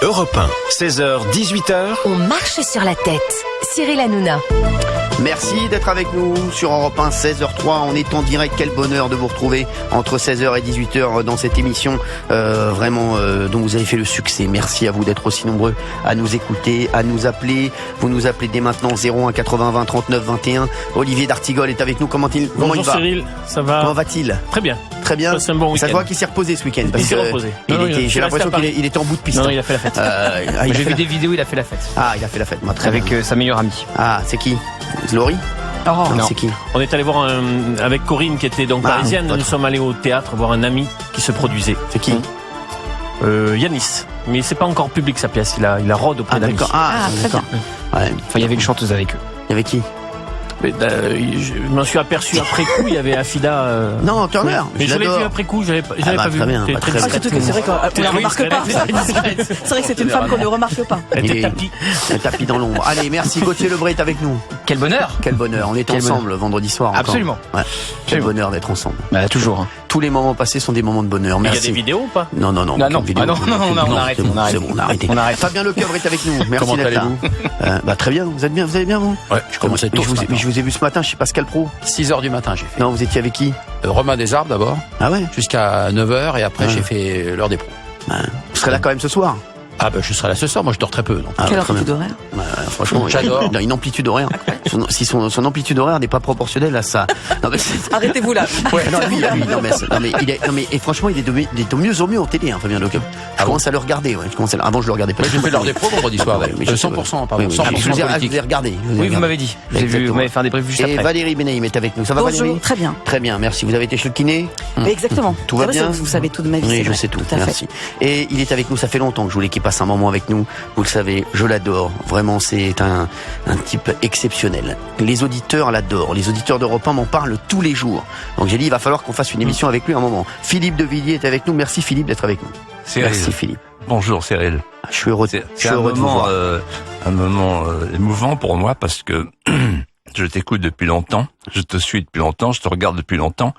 Europe 1, 16h, 18h. On marche sur la tête. Cyril Hanouna. Merci d'être avec nous sur Europe 1, 16h03. On est en direct. Quel bonheur de vous retrouver entre 16h et 18h dans cette émission dont vous avez fait le succès. Merci à vous d'être aussi nombreux à nous écouter, à nous appeler. Vous nous appelez dès maintenant 01 80 20 39 21. Olivier d'Artigol est avec nous. Comment il va? Bonjour Cyril, ça va? Comment va-t-il? Très bien. Très bien. C'est un bon week-end. Ça se voit qu'il s'est reposé ce week-end. Il s'est reposé. J'ai l'impression qu'il était en bout de piste. Non, il a fait la fête. J'ai vu des vidéos, il a fait la fête. Ah, il a fait la fête. Moi, très avec bien. sa meilleure amie. Ah, c'est qui? Laurie? Non. C'est qui? On est allé voir avec Corinne qui était donc parisienne. Nous sommes allés au théâtre voir un ami qui se produisait. C'est qui? Yanis. Mais c'est pas encore public sa pièce. Il a rôde auprès d'amis. D'accord. très bien. Ouais. Enfin, il y avait une chanteuse avec eux. Il y avait qui? Mais, je m'en suis aperçu après coup. Il y avait Affida. Non, Turner. Mais je l'ai vu après coup. J'avais pas vu. Très bien. C'était Très très bien. discret. Surtout que c'est vrai qu'on la remarque pas. C'est vrai que c'est une femme qu'on ne remarque pas. Elle Il était est- tapis. Un tapis dans l'ombre. Allez, merci. Gauthier Lebret est avec nous. Quel bonheur. Quel bonheur. On est Quel ensemble vendredi soir. encore. Absolument. Ouais. Quel bonheur d'être ensemble. Bah, toujours. Tous les moments passés sont des moments de bonheur. Il y a Merci. des vidéos ou pas? Non. Non, aucune non. vidéo. Ah non, on arrête, c'est bon, on arrête. c'est bon, on a arrêté. On arrête. Fabien Lecoeuvre est avec nous. Merci Comment d'être là. allez-vous? Très bien. Vous allez bien, vous? Ouais, je commençais tôt ce matin. Mais je vous ai vu ce matin chez Pascal Pro. 6h du matin, j'ai fait. Non, vous étiez avec qui? Romain des Arbres d'abord, Ah ouais? jusqu'à 9h, et après Ouais. j'ai fait l'heure des pros. Vous serez là quand même ce soir? Ah ben je serai là ce soir, moi je dors très peu. Donc. Ah, Quelle très bien. amplitude horaire? Franchement, J'adore. Il a une amplitude horaire. Si son amplitude horaire n'est pas proportionnelle à ça. Non, mais Arrêtez-vous là. non, lui, et franchement, il est de mieux en mieux en télé, Fabien Lecoeuvre. Je commence à le regarder, ouais. Avant, je le regardais pas. Mais j'ai fait l'heure des pros vendredi soir, Ouais, mais je sais 100%, pardon, Oui, 100% je vous politique. ai regardé. Oui, vous m'avez dit. J'ai vu, Exactement. vous m'avez fait un débrief juste Et après. Valérie Benaïm est avec nous. Ça va, Valérie? Bonjour, très bien. Très bien, merci. Vous avez été chez le kiné? Exactement. Tout va C'est vrai, bien? Vous savez tout de ma vie. Oui, c'est je vrai. sais tout. à fait. Merci. Et il est avec nous. Ça fait longtemps que je voulais qu'il passe un moment avec nous. Vous le savez, je l'adore. Vraiment, c'est un type exceptionnel. Les auditeurs l'adorent. Les auditeurs d'Europe 1 m'en parlent tous les jours. Donc j'ai dit, il va falloir qu'on fasse une émission avec lui un moment. Philippe de Villiers est avec nous. Merci Philippe d'être avec nous. Cyril. Merci Philippe. Bonjour Cyril. Je suis heureux, C'est un de vous moment, voir. un moment émouvant pour moi parce que je t'écoute depuis longtemps, je te suis depuis longtemps, je te regarde depuis longtemps.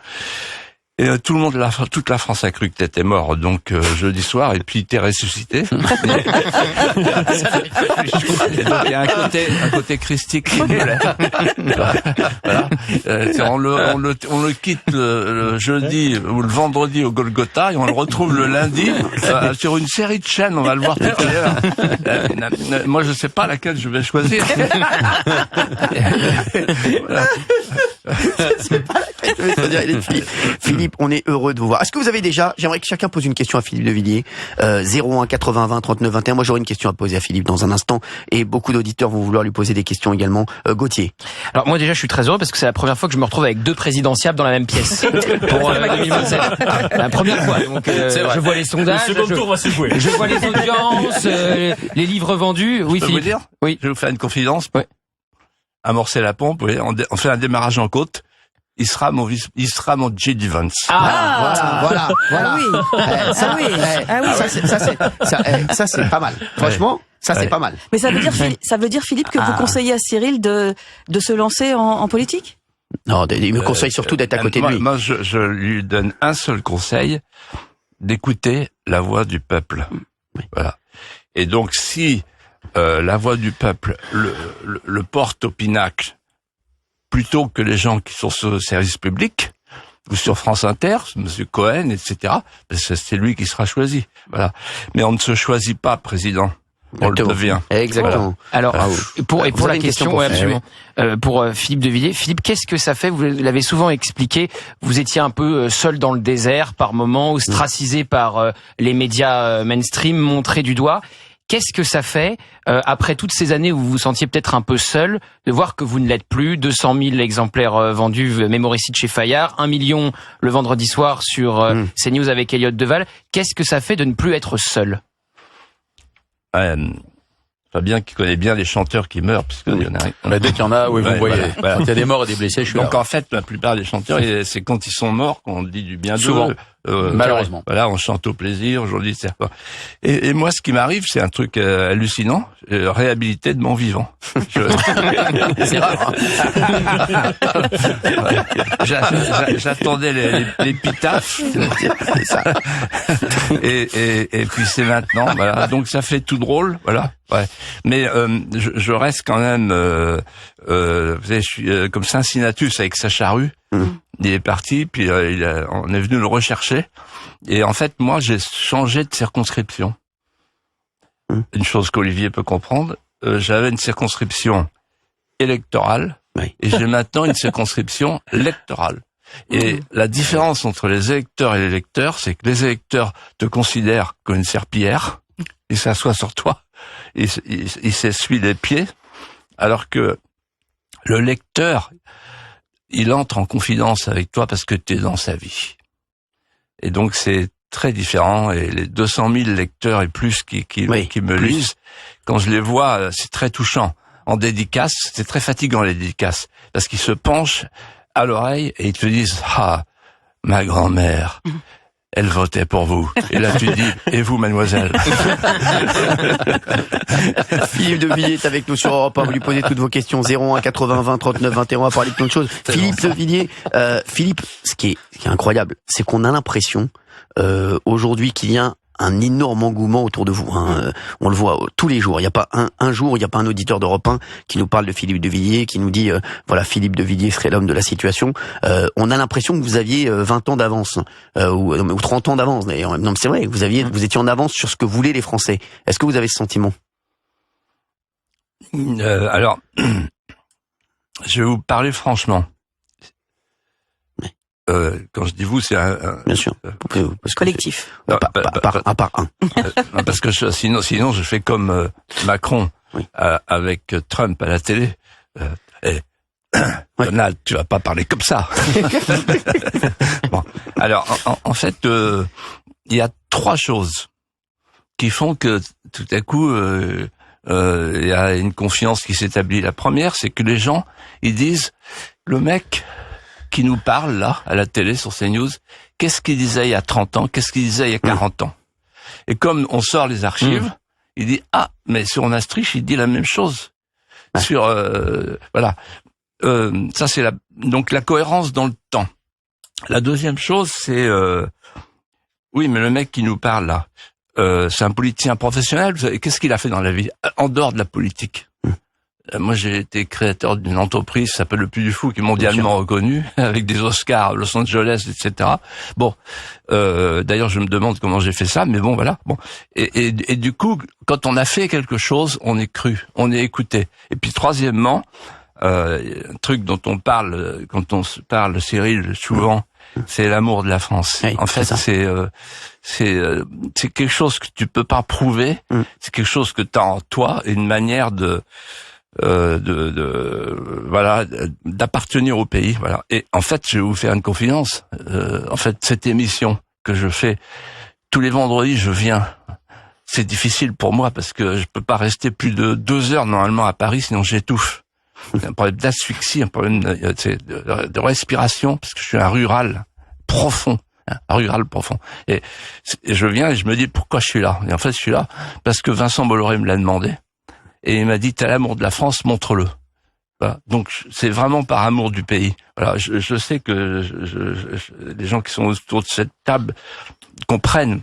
Et tout le monde, toute la France a cru que t'étais mort, donc jeudi soir, et puis t'es ressuscité. Et donc, il y a un côté christique qui me plaît. Voilà. On le quitte le jeudi ou le vendredi au Golgotha et on le retrouve le lundi sur une série de chaînes. On va le voir tout à l'heure. Moi, je sais pas laquelle je vais choisir. Voilà. Philippe, on est heureux de vous voir. Est-ce que vous avez déjà, j'aimerais que chacun pose une question à Philippe de Villiers, 01 80 20 39 21. Moi, j'aurai une question à poser à Philippe dans un instant, et beaucoup d'auditeurs vont vouloir lui poser des questions également. Gauthier. Alors moi déjà je suis très heureux parce que c'est la première fois que je me retrouve avec deux présidentiables dans la même pièce pour 2027. La première fois. Donc je vois les Le sondages, second tour va se jouer. je vois les audiences, les livres vendus. Oui Je peux vous Philippe. dire? Oui. Je vais vous faire une confidence. Ouais. Amorcer la pompe, oui. On fait un démarrage en côte. Il sera mon J.D. Vance. Voilà. Ah oui. Ça, Ah oui. Ah oui. ça, c'est pas mal. Franchement, ça, c'est Ouais. pas mal. Mais ça veut dire Philippe que vous conseillez à Cyril de se lancer en politique? Non, il me conseille surtout d'être à côté de lui. Moi, je lui donne un seul conseil, d'écouter la voix du peuple. Oui. Voilà. Et donc, si la voix du peuple le porte au pinacle, plutôt que les gens qui sont sur le service public, ou sur France Inter, Monsieur Cohen, etc., c'est lui qui sera choisi. Voilà. Mais on ne se choisit pas président. On le devient. Exactement. Alors pour Vous la avez une question question, pour ouais, Philippe. absolument. Pour Philippe de Villiers, Philippe, qu'est-ce que ça fait? Vous l'avez souvent expliqué. Vous étiez un peu seul dans le désert par moments, ostracisé par les médias mainstream, montré du doigt. Qu'est-ce que ça fait, après toutes ces années où vous vous sentiez peut-être un peu seul, de voir que vous ne l'êtes plus, 200 000 exemplaires vendus, mémoricide chez Fayard, 1 million le vendredi soir sur CNews avec Elliott Deval. Qu'est-ce que ça fait de ne plus être seul? Fabien qui connaît bien les chanteurs qui meurent, parce qu'il y en a. Mais dès qu'il y en a, oui, vous Ouais, voyez. voilà. Quand il y a des morts et des blessés, je suis Donc là. en fait, la plupart des chanteurs, c'est quand ils sont morts qu'on dit du bien d'eux. Souvent. Malheureusement. Voilà, on chante au plaisir. Aujourd'hui, et moi, ce qui m'arrive, c'est un truc hallucinant. Réhabilité de mon vivant. C'est rare. Hein. J'attendais l'épitaphe. C'est ça. Et puis c'est maintenant. Voilà. Donc ça fait tout drôle. Voilà. Ouais. Mais je reste quand même. Vous savez, je suis comme Cincinnatus avec sa charrue. Il est parti, puis on est venu le rechercher. Et en fait, moi, j'ai changé de circonscription. Une chose qu'Olivier peut comprendre. J'avais une circonscription électorale, oui. Et j'ai maintenant une circonscription électorale. Et la différence entre les électeurs et les lecteurs, c'est que les électeurs te considèrent comme une serpillière, ils s'assoient sur toi, ils s'essuient les pieds, alors que le lecteur, il entre en confidence avec toi parce que tu es dans sa vie. Et donc c'est très différent, et les 200 000 lecteurs et plus qui me lisent, quand je les vois, c'est très touchant. En dédicace, c'est très fatigant les dédicaces, parce qu'ils se penchent à l'oreille et ils te disent « Ah, ma grand-mère, elle votait pour vous. » Et là tu dis « Et vous, mademoiselle ?» Philippe de Villiers est avec nous sur Europe 1. Vous lui posez toutes vos questions. 01 80 20 39 21. On va parler de plein de choses. Philippe de Villiers, Philippe, ce qui est incroyable, c'est qu'on a l'impression aujourd'hui qu'il y a un énorme engouement autour de vous. Hein. On le voit tous les jours. Il n'y a pas un jour, il n'y a pas un auditeur d'Europe 1 qui nous parle de Philippe de Villiers, qui nous dit voilà, Philippe de Villiers serait l'homme de la situation. On a l'impression que vous aviez 20 ans d'avance ou 30 ans d'avance d'ailleurs. Non, mais c'est vrai, vous étiez en avance sur ce que voulaient les Français. Est-ce que vous avez ce sentiment? Alors, je vais vous parler franchement. Quand je dis vous, c'est bien sûr, collectif. À part un. Parce que sinon, je fais comme Macron oui. avec Trump à la télé. Donald, tu vas pas parler comme ça. Bon, alors, en fait, il y a 3 choses qui font que tout à coup, il y a une confiance qui s'établit. La première, c'est que les gens, ils disent, le mec qui nous parle là, à la télé, sur CNews, qu'est-ce qu'il disait il y a 30 ans, qu'est-ce qu'il disait il y a 40 ans. Et comme on sort les archives, il dit, ah, mais sur Maastricht, il dit la même chose. Sur, voilà. Ça, c'est donc la cohérence dans le temps. La deuxième chose, c'est, oui, mais le mec qui nous parle là, c'est un politicien professionnel, vous savez, qu'est-ce qu'il a fait dans la vie, en dehors de la politique? Moi, j'ai été créateur d'une entreprise qui s'appelle Le Puy du Fou, qui est mondialement reconnue, avec des Oscars à Los Angeles, etc. Bon, d'ailleurs, je me demande comment j'ai fait ça, mais bon, voilà. Bon, et du coup, quand on a fait quelque chose, on est cru, on est écouté. Et puis, troisièmement, un truc dont on parle quand on se parle, Cyril, souvent, c'est l'amour de la France. Oui, en fait, c'est quelque chose que tu peux pas prouver. C'est quelque chose que tu as en toi, une manière voilà, d'appartenir au pays, voilà. Et en fait, je vais vous faire une confidence. En fait, cette émission que je fais tous les vendredis, je viens. C'est difficile pour moi parce que je peux pas rester plus de 2 heures normalement à Paris, sinon j'étouffe. Un problème d'asphyxie, un problème de respiration, parce que je suis un rural profond. Un rural profond. Et je viens et je me dis pourquoi je suis là. Et en fait, je suis là parce que Vincent Bolloré me l'a demandé. Et il m'a dit, t'as l'amour de la France, montre-le. Voilà. Donc, c'est vraiment par amour du pays. Voilà. Je sais que les gens qui sont autour de cette table comprennent.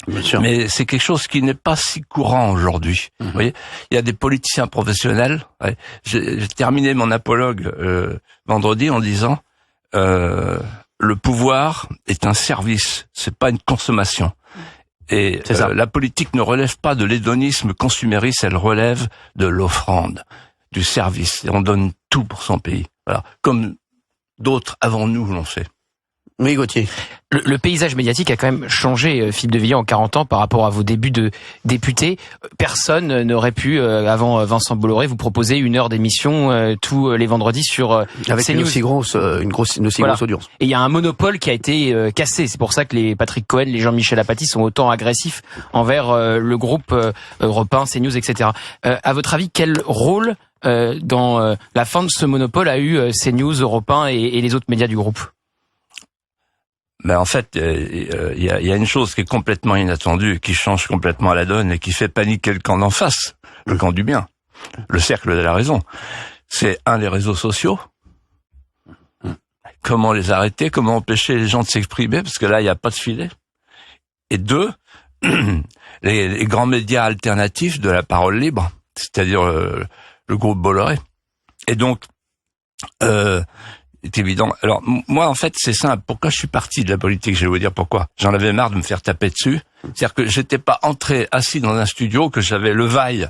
Bien sûr. Mais c'est quelque chose qui n'est pas si courant aujourd'hui. Vous voyez, il y a des politiciens professionnels. Ouais. J'ai terminé mon apologue vendredi en disant le pouvoir est un service, c'est pas une consommation. Et la politique ne relève pas de l'hédonisme consumériste, elle relève de l'offrande, du service. Et on donne tout pour son pays. Voilà. Comme d'autres avant nous l'ont fait. Oui, Gauthier. Le paysage médiatique a quand même changé, Philippe de Villiers, en 40 ans par rapport à vos débuts de député. Personne n'aurait pu, avant Vincent Bolloré, vous proposer 1 heure d'émission tous les vendredis sur avec CNews. une aussi grosse audience. Et il y a un monopole qui a été cassé. C'est pour ça que les Patrick Cohen, les Jean-Michel Apathy sont autant agressifs envers le groupe Europe 1, CNews, etc. À votre avis, quel rôle dans la fin de ce monopole a eu CNews, Europe 1 et les autres médias du groupe? Mais en fait, il y a une chose qui est complètement inattendue, qui change complètement la donne et qui fait paniquer le camp d'en face, le camp du bien, le cercle de la raison. C'est les réseaux sociaux. Comment les arrêter, comment empêcher les gens de s'exprimer, parce que là, il n'y a pas de filet. Et 2, les grands médias alternatifs de la parole libre, c'est-à-dire le groupe Bolloré. Et donc, c'est évident. Alors, moi, en fait, c'est simple. Pourquoi je suis parti de la politique? Je vais vous dire pourquoi. J'en avais marre de me faire taper dessus. C'est-à-dire que j'étais pas assis dans un studio, que j'avais Levaille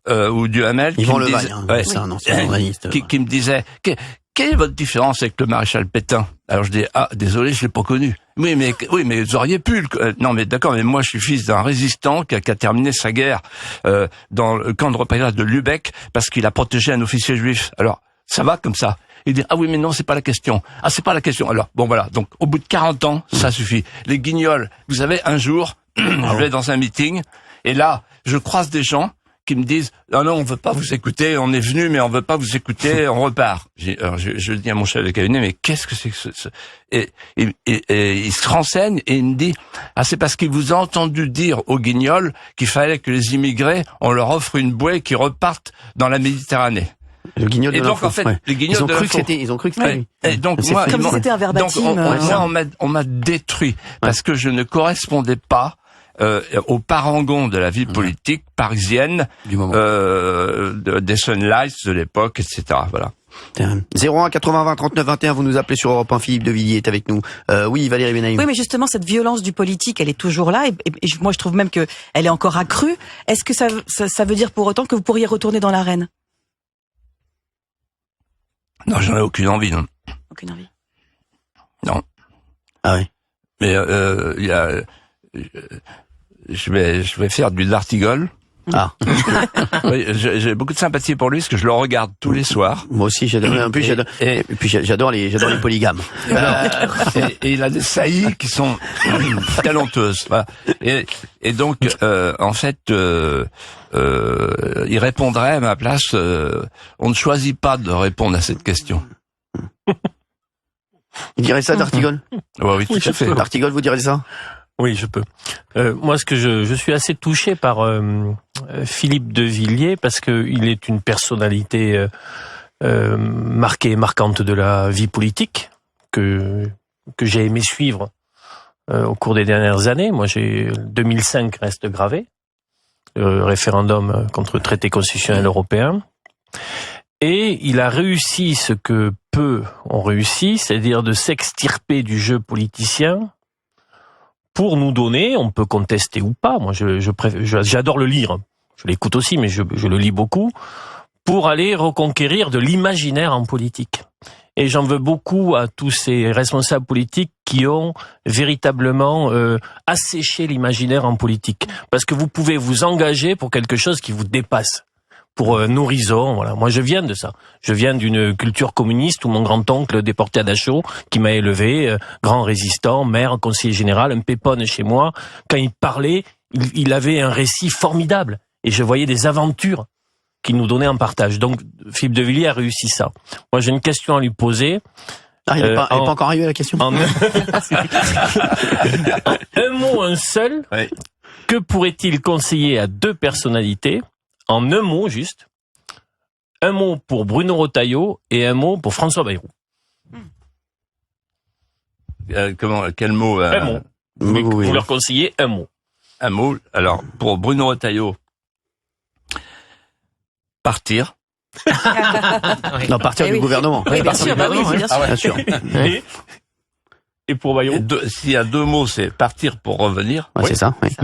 ou Duhamel qui me disait, c'est un ancien journaliste. qui me disait... Quelle est votre différence avec le maréchal Pétain? Alors je dis désolé, je l'ai pas connu. Oui, mais vous auriez pu. Non, mais d'accord, mais moi je suis fils d'un résistant qui a terminé sa guerre dans le camp de repérage de Lübeck parce qu'il a protégé un officier juif. Alors ça va comme ça. Il dit oui, mais non, c'est pas la question. Ah, c'est pas la question. Alors bon voilà. Donc au bout de 40 ans, ça suffit. Les guignols. Vous savez, un jour, je vais dans un meeting et là, je croise des gens qui me disent non, on veut pas vous écouter, on est venu mais on veut pas vous écouter, on repart. Je dis à mon chef de cabinet, mais qu'est-ce que c'est que ce... Et il se renseigne et il me dit c'est parce qu'il vous a entendu dire aux guignols qu'il fallait que les immigrés, on leur offre une bouée qui repartent dans la Méditerranée. Le guignol de donc en fait, les guignols de l'info. Ils ont cru que c'était lui. Et donc moi, comme si c'était un verbatim. Donc on m'a détruit parce que je ne correspondais pas au parangon de la vie politique parisienne, du moment. Des Sunlights de l'époque, etc. Voilà. 01 80 20 39 21, vous nous appelez sur Europe 1, Philippe de Villiers est avec nous. Oui, Valérie Benayoun. Oui, mais justement, cette violence du politique, elle est toujours là, et moi je trouve même que elle est encore accrue. Est-ce que ça veut dire pour autant que vous pourriez retourner dans l'arène? Non, j'en ai aucune envie, non. Aucune envie. Non. Ah oui. Mais il y a... Je vais faire du D'Artigol. Ah. Oui, j'ai beaucoup de sympathie pour lui parce que je le regarde tous les soirs. Moi aussi, j'adore. Et puis j'adore les polygames. Et il a des saillies qui sont talenteuses. Voilà. Et donc, en fait, il répondrait à ma place. On ne choisit pas de répondre à cette question. Il dirait ça, D'Artigol? Oui, tout à fait. D'Artigol, vous direz ça? Oui, je peux. Moi, je suis assez touché par Philippe de Villiers parce que il est une personnalité marquée et marquante de la vie politique que j'ai aimé suivre au cours des dernières années. Moi, 2005 reste gravé, le référendum contre le traité constitutionnel européen, et il a réussi ce que peu ont réussi, c'est-à-dire de s'extirper du jeu politicien. Pour nous donner, on peut contester ou pas. Moi, j'adore le lire. Je l'écoute aussi, mais je le lis beaucoup. Pour aller reconquérir de l'imaginaire en politique. Et j'en veux beaucoup à tous ces responsables politiques qui ont véritablement asséché l'imaginaire en politique. Parce que vous pouvez vous engager pour quelque chose qui vous dépasse. Pour un horizon, voilà. Moi, je viens de ça. Je viens d'une culture communiste où mon grand-oncle déporté à Dachau, qui m'a élevé, grand résistant, maire, conseiller général, un pépone chez moi. Quand il parlait, il avait un récit formidable. Et je voyais des aventures qu'il nous donnait en partage. Donc, Philippe de Villiers a réussi ça. Moi, j'ai une question à lui poser. Ah, il n'est pas encore arrivé à la question. Un mot, un seul. Ouais. Que pourrait-il conseiller à deux personnalités? En un mot, juste. Un mot pour Bruno Retailleau et un mot pour François Bayrou. Quel mot? Un mot. Vous leur conseillez un mot. Un mot. Alors, pour Bruno Retailleau, partir. Non, partir du gouvernement. Oui, bien sûr, bah oui, bien sûr. Bien sûr. Et pour Bayrou? S'il y a deux mots, c'est partir pour revenir. Ouais, Oui. c'est ça. Oui.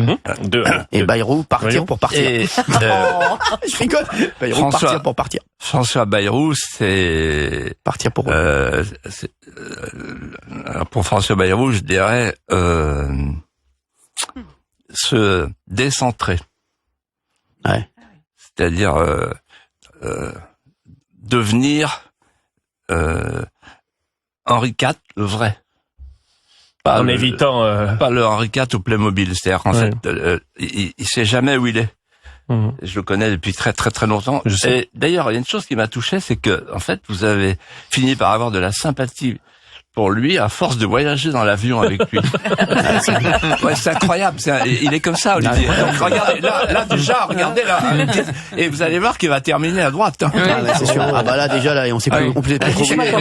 Deux. Et Bayrou, partir Bayrou. pour partir. Et, Je rigole. Bayrou, partir pour partir. François Bayrou, c'est Partir pour. pour François Bayrou, je dirais se décentrer. Ouais. C'est-à-dire devenir Henri IV, le vrai. Pas En évitant... pas le Henri IV au Playmobil. C'est-à-dire qu'en fait, il sait jamais où il est. Je le connais depuis très très très longtemps. Et d'ailleurs, il y a une chose qui m'a touché, c'est que en fait, vous avez fini par avoir de la sympathie pour lui à force de voyager dans l'avion avec lui. Ouais, c'est incroyable. Il est comme ça, Olivier. Donc, regardez, là déjà, regardez là. Et vous allez voir qu'il va terminer à droite. Hein. C'est sûr. Ah bah là déjà là, on sait plus, on sait plus trop où il est.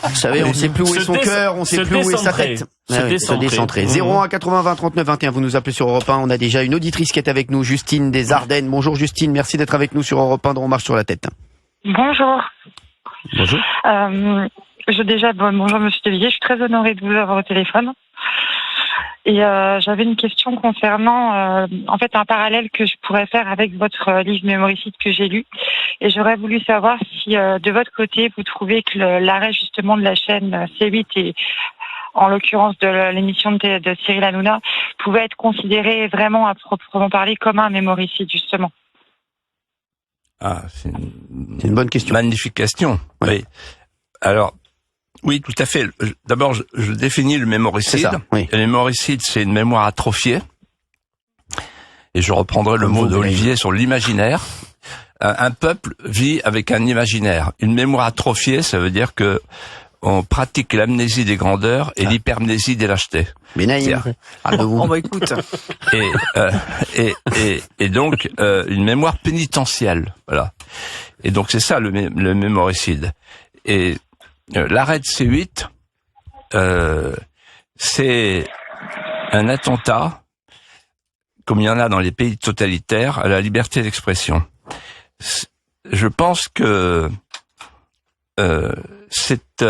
Vous savez, on sait plus où est son cœur, on sait plus où est sa tête. Se décentrer. 01 80 20 39 21. Vous nous appelez sur Europe 1. On a déjà une auditrice qui est avec nous, Justine des Ardennes. Bonjour Justine, merci d'être avec nous sur Europe 1 dans On marche sur la tête. Bonjour. Bonjour. Bonjour Monsieur Devilliers, je suis très honorée de vous avoir au téléphone. Et j'avais une question concernant en fait un parallèle que je pourrais faire avec votre livre Mémoricide que j'ai lu. Et j'aurais voulu savoir si de votre côté vous trouvez que l'arrêt justement de la chaîne C8 et en l'occurrence de l'émission de Cyril Hanouna pouvait être considéré vraiment à proprement parler comme un mémoricide justement. Ah, c'est une bonne question. Magnifique question. Ouais. Oui. Alors, oui, tout à fait. D'abord, je définis le mémoricide. C'est ça, oui. Le mémoricide, c'est une mémoire atrophiée. Et je reprendrai le mot d'Olivier sur l'imaginaire. Un peuple vit avec un imaginaire. Une mémoire atrophiée, ça veut dire que on pratique l'amnésie des grandeurs et l'hypermnésie des lâchetés. Mais naïf. On va écoute. Et donc une mémoire pénitentielle, voilà. Et donc c'est ça le mémoricide. Et l'arrêt de C8, c'est un attentat, comme il y en a dans les pays totalitaires, à la liberté d'expression. Je pense que c'est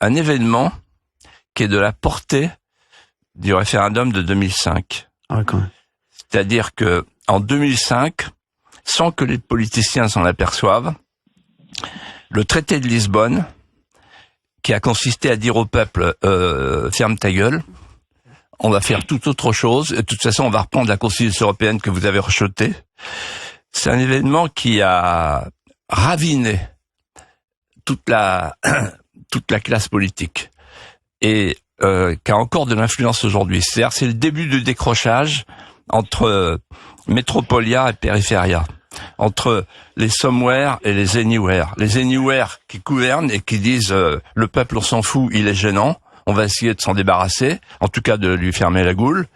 un événement qui est de la portée du référendum de 2005. Ouais, quand même. C'est-à-dire que en 2005, sans que les politiciens s'en aperçoivent, le traité de Lisbonne, qui a consisté à dire au peuple ferme ta gueule, on va faire tout autre chose, et de toute façon on va reprendre la Constitution européenne que vous avez rejetée. C'est un événement qui a raviné toute la classe politique et qui a encore de l'influence aujourd'hui. C'est-à-dire c'est le début du décrochage entre Métropolia et Périphéria, entre les somewhere et les anywhere. Les anywhere qui gouvernent et qui disent le peuple on s'en fout, il est gênant, on va essayer de s'en débarrasser, en tout cas de lui fermer la goule.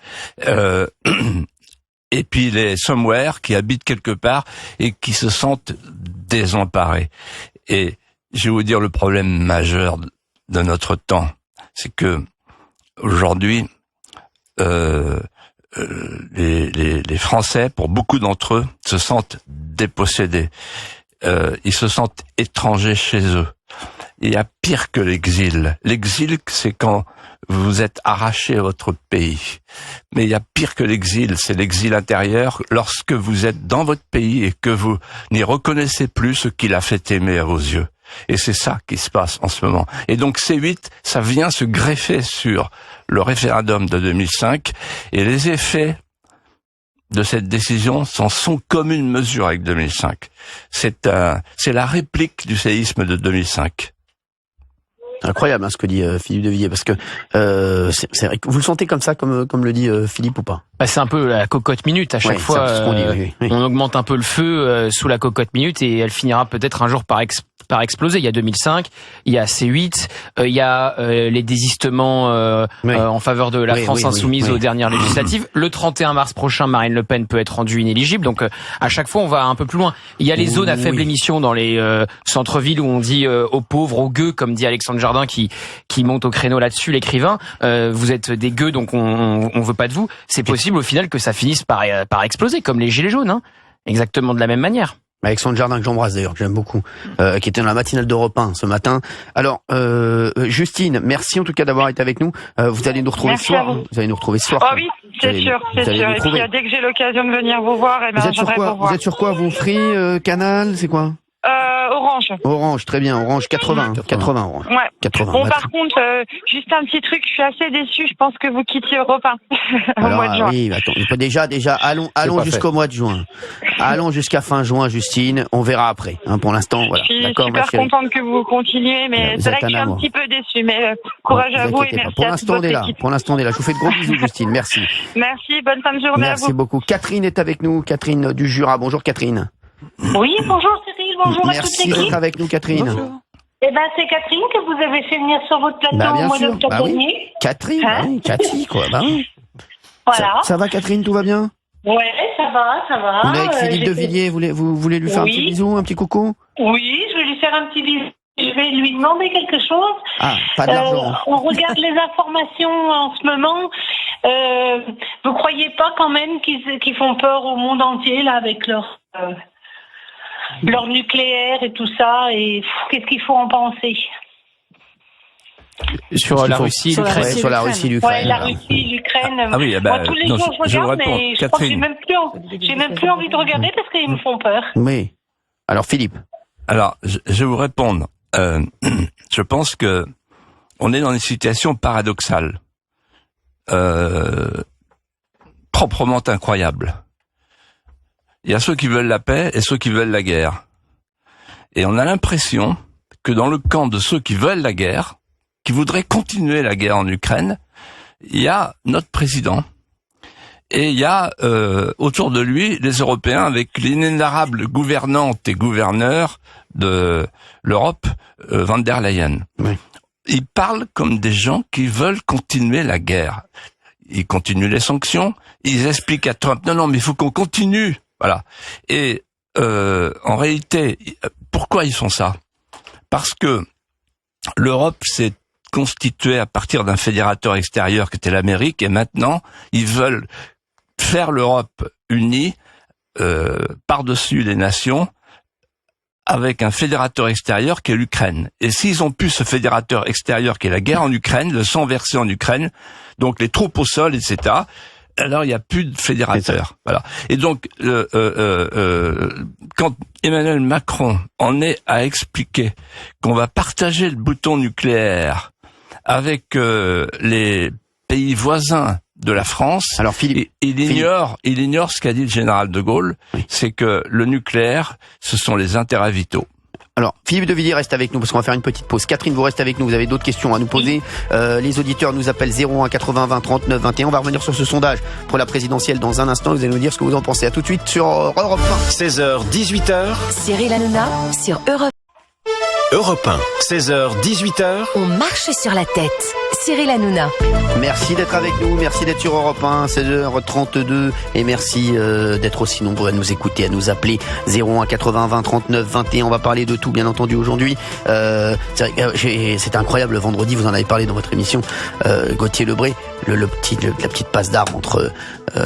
Et puis les somewhere qui habitent quelque part et qui se sentent désemparés. Et je vais vous dire le problème majeur de notre temps, c'est que aujourd'hui, les Français, pour beaucoup d'entre eux, se sentent dépossédés. Ils se sentent étrangers chez eux. Il y a pire que l'exil. L'exil, c'est quand vous êtes arraché à votre pays. Mais il y a pire que l'exil, c'est l'exil intérieur, lorsque vous êtes dans votre pays et que vous n'y reconnaissez plus ce qui l'a fait aimer à vos yeux. Et c'est ça qui se passe en ce moment. Et donc C8, ça vient se greffer sur le référendum de 2005, et les effets de cette décision sont comme une mesure avec 2005. C'est la réplique du séisme de 2005. Incroyable hein, ce que dit Philippe de Villiers, parce que c'est vrai que vous le sentez comme ça, comme le dit Philippe ou pas? Bah, c'est un peu la cocotte minute à chaque fois. C'est ce qu'on dit, oui. On augmente un peu le feu sous la cocotte minute et elle finira peut-être un jour par exploser. Il y a 2005, il y a C8, il y a les désistements en faveur de la France insoumise aux dernières législatives. Le 31 mars prochain, Marine Le Pen peut être rendue inéligible. Donc à chaque fois, on va un peu plus loin. Il y a les zones à faible émission dans les centres-villes où on dit aux pauvres, aux gueux, comme dit Alexandre Jardin qui monte au créneau là-dessus, l'écrivain. Vous êtes des gueux, donc on veut pas de vous. C'est possible au final que ça finisse par exploser, comme les gilets jaunes, hein. Exactement de la même manière. Alexandre Jardin, que j'embrasse d'ailleurs, que j'aime beaucoup, qui était dans la matinale d'Europe 1 ce matin. Alors, Justine, merci en tout cas d'avoir été avec nous. Vous allez nous retrouver ce soir. Vous allez nous retrouver ce soir. Oh oui, c'est sûr. Et puis dès que j'ai l'occasion de venir vous voir, vous êtes sur quoi? Vous êtes sur quoi? Vous Free, Canal, c'est quoi? Orange. Orange, très bien. Orange 80 Orange. Ouais. 80. Bon, par contre, juste un petit truc, je suis assez déçue. Je pense que vous quittiez Europe 1 au mois de juin. Oui, attends, déjà, allons jusqu'au mois de juin. Allons jusqu'à fin juin, Justine. On verra après. Hein, pour l'instant, voilà. Je suis super contente que vous continuez, mais c'est vrai que je suis un petit peu déçue. Mais courage à vous et merci à toute votre équipe. Pour l'instant, on est là. Je vous fais de gros bisous, Justine. Merci. Merci. Bonne fin de journée à vous. Merci beaucoup. Catherine est avec nous. Catherine du Jura. Bonjour, Catherine. Oui, bonjour Cyril, bonjour à toute l'équipe. Merci d'être avec nous, Catherine. Eh ben, c'est Catherine que vous avez fait venir sur votre plateau Bah, au bien mois sûr. d'octobre Bah oui. dernier. Catherine, Hein oui, Cathy, quoi. Bah oui. Voilà. Ça va, Catherine, tout va bien? Ouais, ça va, ça va. On est avec Philippe de j'étais- Villiers, vous voulez lui faire un Oui. petit bisou, un petit coucou? Oui, je vais lui faire un petit bisou. Je vais lui demander quelque chose. Ah, pas de l'argent. On regarde les informations en ce moment. Vous croyez pas quand même qu'ils font peur au monde entier là avec leur nucléaire et tout ça, et qu'est-ce qu'il faut en penser? Sur la faut- Russie, sur la l'Ukraine. Russie. Sur la Russie, l'Ukraine. Ouais, la Russie, l'Ukraine. Ah oui, eh ben, Moi, tous les non, jours, je je vous regarde, réponds. mais je crois que j'ai Catherine. même plus envie de regarder parce qu'ils me font peur. Oui. Alors, Philippe. Alors, je vais vous répondre. Je pense que on est dans une situation paradoxale, proprement incroyable. Il y a ceux qui veulent la paix et ceux qui veulent la guerre. Et on a l'impression que dans le camp de ceux qui veulent la guerre, qui voudraient continuer la guerre en Ukraine, il y a notre président. Et il y a autour de lui les Européens avec l'inénarrable gouvernante et gouverneur de l'Europe, Van der Leyen. Oui. Ils parlent comme des gens qui veulent continuer la guerre. Ils continuent les sanctions, ils expliquent à Trump, non, mais il faut qu'on continue. Voilà. Et en réalité, pourquoi ils font ça? Parce que l'Europe s'est constituée à partir d'un fédérateur extérieur qui était l'Amérique, et maintenant, ils veulent faire l'Europe unie par-dessus les nations avec un fédérateur extérieur qui est l'Ukraine. Et s'ils ont pu ce fédérateur extérieur qui est la guerre en Ukraine, le sang versé en Ukraine, donc les troupes au sol, etc., alors il n'y a plus de fédérateur. Voilà. Et donc, quand Emmanuel Macron en est à expliquer qu'on va partager le bouton nucléaire avec les pays voisins de la France, Alors, Philippe. il ignore ce qu'a dit le général de Gaulle, c'est que le nucléaire, ce sont les intérêts vitaux. Alors, Philippe de Villiers reste avec nous parce qu'on va faire une petite pause. Catherine, vous restez avec nous. Vous avez d'autres questions à nous poser. Les auditeurs nous appellent 01 80 20 39 21. On va revenir sur ce sondage pour la présidentielle dans un instant. Vous allez nous dire ce que vous en pensez. À tout de suite sur Europe 1. 16h, 18h, Cyril Hanouna sur Europe. Europe 1. 16h, 18h, On marche sur la tête. Cyril Hanouna. Merci d'être avec nous. Merci d'être sur Europe 1, 16h32. Et merci d'être aussi nombreux à nous écouter, à nous appeler 01 80 20 39 21. On va parler de tout, bien entendu, aujourd'hui. C'est incroyable. Le vendredi, vous en avez parlé dans votre émission. Gauthier Lebray, la petite passe d'armes entre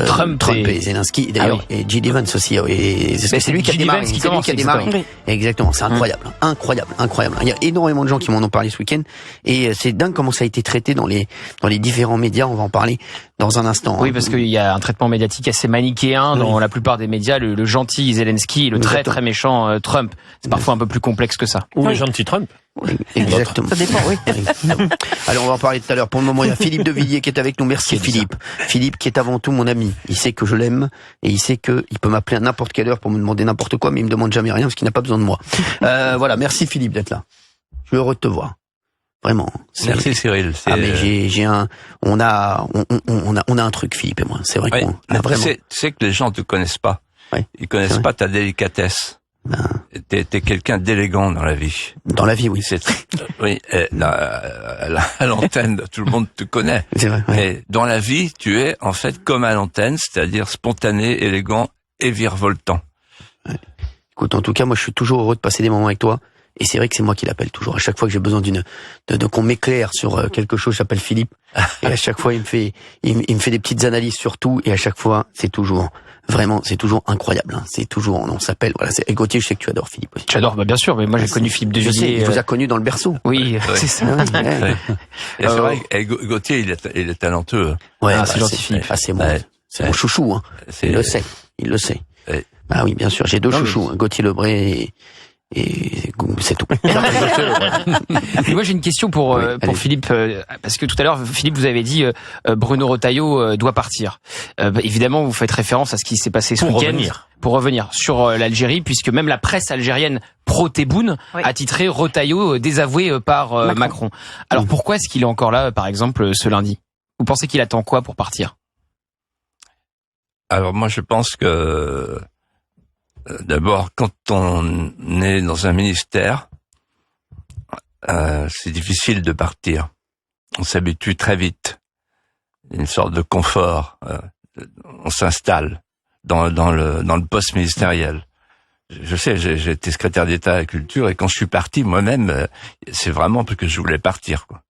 Trump et Zelensky. D'ailleurs, et Jill Evans aussi. Et c'est lui qui a Jill démarré. Evans qui C'est lui commence, qui a démarré. exactement. Exactement. C'est incroyable. Incroyable. Il y a énormément de gens qui m'en ont parlé ce week-end. Et c'est dingue comment ça a été traité dans les différents médias. On va en parler dans un instant. Oui, parce qu'il y a un traitement médiatique assez manichéen dans la plupart des médias. Le gentil Zelensky et le très très méchant Trump. C'est parfois un peu plus complexe que ça. Ou le gentil Trump. Exactement. Ça dépend, oui. Alors on va en parler tout à l'heure. Pour le moment, il y a Philippe de Villiers qui est avec nous. Merci Philippe. Philippe qui est avant tout mon ami. Il sait que je l'aime et il sait que il peut m'appeler à n'importe quelle heure pour me demander n'importe quoi, mais il me demande jamais rien parce qu'il n'a pas besoin de moi. Voilà, merci Philippe d'être là. Je suis heureux de te voir. Vraiment. Merci Cyril. Ah mais on a un truc Philippe et moi. C'est vrai Ouais, qu'on a vraiment. Tu sais que les gens te connaissent pas. Ouais, Ils connaissent c'est pas ta délicatesse. T'es quelqu'un d'élégant dans la vie. Dans la vie, oui. Oui, à l'antenne, tout le monde te connaît. C'est vrai. Ouais. Mais dans la vie, tu es en fait comme à l'antenne, c'est-à-dire spontané, élégant et virevoltant. Écoute, en tout cas, moi, je suis toujours heureux de passer des moments avec toi. Et c'est vrai que c'est moi qui l'appelle toujours. À chaque fois que j'ai besoin de qu'on m'éclaire sur quelque chose, j'appelle Philippe. Et à chaque fois, il me fait des petites analyses sur tout. Et à chaque fois, c'est toujours incroyable. Hein. C'est toujours, on s'appelle. Voilà. Et Gauthier, je sais que tu adores Philippe aussi. J'adore, bien sûr, mais moi j'ai connu Philippe de Je sais, Villiers. il vous a connu dans le berceau. Oui, c'est ça. Ouais. Et c'est vrai, Gauthier, il est talentueux. Ouais, Ah, c'est gentil, Philippe. Ah, c'est mon, Ouais. c'est mon chouchou. Hein. Il le sait. Ouais. Ah oui, bien sûr. J'ai deux chouchous, hein, Gauthier Lebray et c'est tout. Et moi j'ai une question pour allez. Philippe, parce que tout à l'heure Philippe vous avez dit Bruno Retailleau doit partir. Évidemment vous faites référence à ce qui s'est passé ce week-end. Pour revenir sur l'Algérie, puisque même la presse algérienne pro-Tebboune a titré Retailleau désavoué par Macron. Alors pourquoi est-ce qu'il est encore là, par exemple, ce lundi? Vous pensez qu'il attend quoi pour partir? Alors moi je pense que d'abord quand on est dans un ministère, c'est difficile de partir. On s'habitue très vite. Une sorte de confort. On s'installe dans le poste ministériel. Je sais, j'ai été secrétaire d'État à la culture et quand je suis parti moi-même, c'est vraiment parce que je voulais partir, quoi.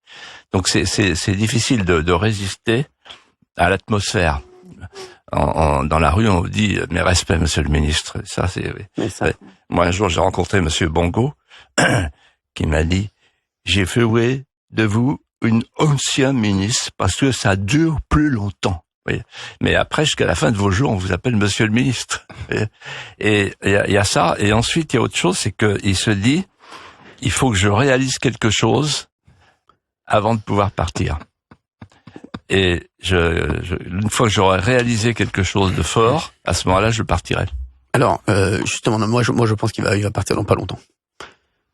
Donc c'est difficile de résister à l'atmosphère. Dans la rue, on vous dit mes respects, monsieur le ministre. Ça, moi, un jour, j'ai rencontré monsieur Bongo, qui m'a dit, j'ai fait de vous une ancienne ministre parce que ça dure plus longtemps. Oui. Mais après, jusqu'à la fin de vos jours, on vous appelle monsieur le ministre. Et il y a ça. Et ensuite, il y a autre chose, c'est qu'il se dit, il faut que je réalise quelque chose avant de pouvoir partir. Et une fois que j'aurai réalisé quelque chose de fort, à ce moment-là, je partirai. Alors, justement, moi, je pense qu'il va partir dans pas longtemps.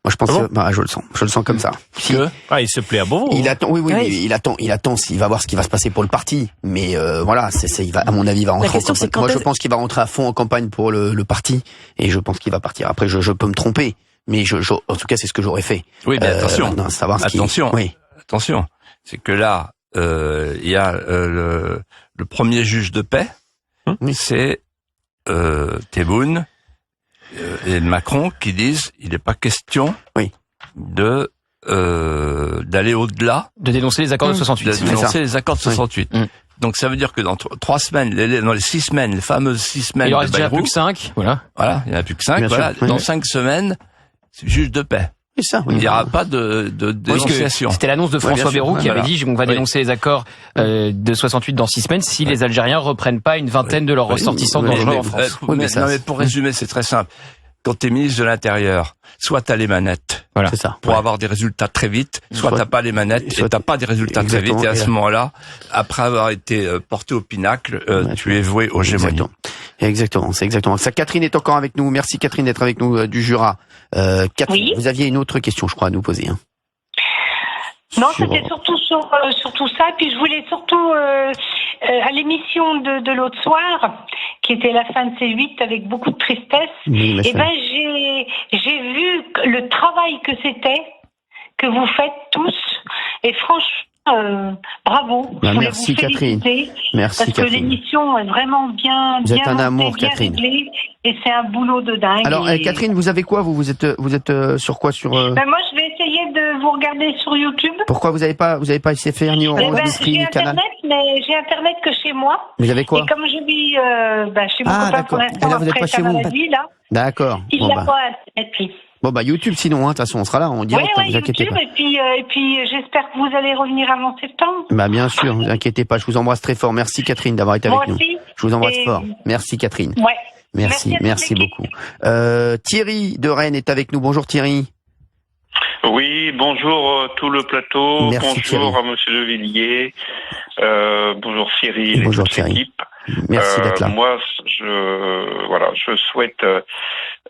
Moi, je pense, je le sens comme ça. Il se plaît à Beauvau. Il attend, oui, il attend. Il va voir ce qui va se passer pour le parti. Mais voilà, il va, à mon avis, il va rentrer en campagne. Moi, je pense qu'il va rentrer à fond en campagne pour le parti, et je pense qu'il va partir. Après, je peux me tromper, mais en tout cas, c'est ce que j'aurais fait. Oui, mais attention. Oui. Attention. C'est que là, il y a le premier juge de paix, c'est Tebboune et Macron qui disent il n'est pas question de d'aller au-delà, de dénoncer les accords de 68. De dénoncer les accords de 68. Donc ça veut dire que dans 3 semaines, dans les 6 semaines, les fameuses 6 semaines, il en reste déjà plus que 5. Voilà, il n'y en a plus que 5. Voilà, dans 5 semaines, c'est juge de paix. C'est ça. Il n'y aura pas de dénonciation. C'était l'annonce de François Bayrou qui avait dit on va dénoncer les accords de 68 dans 6 semaines si les Algériens reprennent pas une vingtaine de leurs ressortissants dangereux en France. Mais pour résumer, c'est très simple. Quand tu es ministre de l'Intérieur, soit tu as les manettes pour avoir des résultats très vite, soit tu n'as pas les manettes et tu n'as pas des résultats très vite. Et à ce moment-là, après avoir été porté au pinacle, tu es voué aux gémonies. Exactement, c'est exactement ça. Catherine est encore avec nous. Merci Catherine d'être avec nous du Jura. Catherine, vous aviez une autre question, je crois, à nous poser. Non, c'était surtout sur tout ça. Puis je voulais surtout à l'émission de l'autre soir, qui était la fin de C8 avec beaucoup de tristesse. Et ben j'ai vu le travail que vous faites tous. Et franchement, bravo. Merci Catherine. Merci parce que l'émission est vraiment bien. Vous êtes un amour, bien Catherine. Réglée, et c'est un boulot de dingue. Alors, Catherine, vous avez quoi vous êtes sur quoi moi, je vais essayer de vous regarder sur YouTube. Pourquoi vous avez pas essayé de faire ni Orange, ni Free, ni Canal? Mais j'ai Internet que chez moi. Vous avez quoi? Et comme je vis chez mon copain pour l'instant, là, vous n'êtes pas chez vous. Maladie, là. D'accord. Il n'a pas Internet, lui. Bon YouTube sinon, de toute façon on sera là, on direct, vous inquiétez YouTube, pas. Et puis j'espère que vous allez revenir avant septembre. Bien sûr, vous inquiétez pas, je vous embrasse très fort. Merci Catherine d'avoir été avec nous. Je vous embrasse fort. Merci Catherine. Merci beaucoup. Thierry de Rennes est avec nous. Bonjour Thierry. Oui, bonjour tout le plateau. Merci, bonjour Thierry. à monsieur De Villiers. Bonjour Cyril. Bonjour et toute Thierry. l'équipe. Merci d'être là. Moi, je souhaite,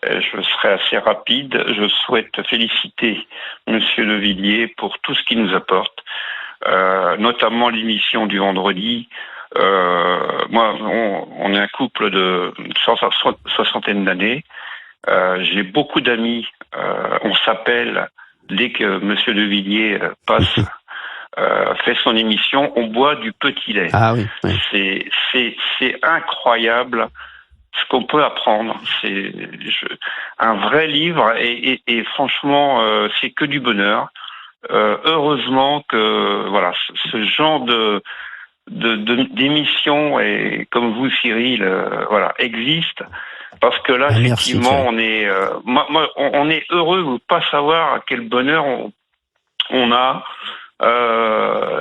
je serai assez rapide. Je souhaite féliciter monsieur De Villiers pour tout ce qu'il nous apporte, notamment l'émission du vendredi. Moi, on est un couple de soixantaine d'années. J'ai beaucoup d'amis. On s'appelle dès que monsieur De Villiers passe. Fait son émission, on boit du petit lait. Ah oui. C'est incroyable ce qu'on peut apprendre. C'est un vrai livre et franchement, c'est que du bonheur. Heureusement que ce genre d'émission et comme vous Cyril, existe parce que là effectivement on est on est heureux de pas savoir à quel bonheur on a.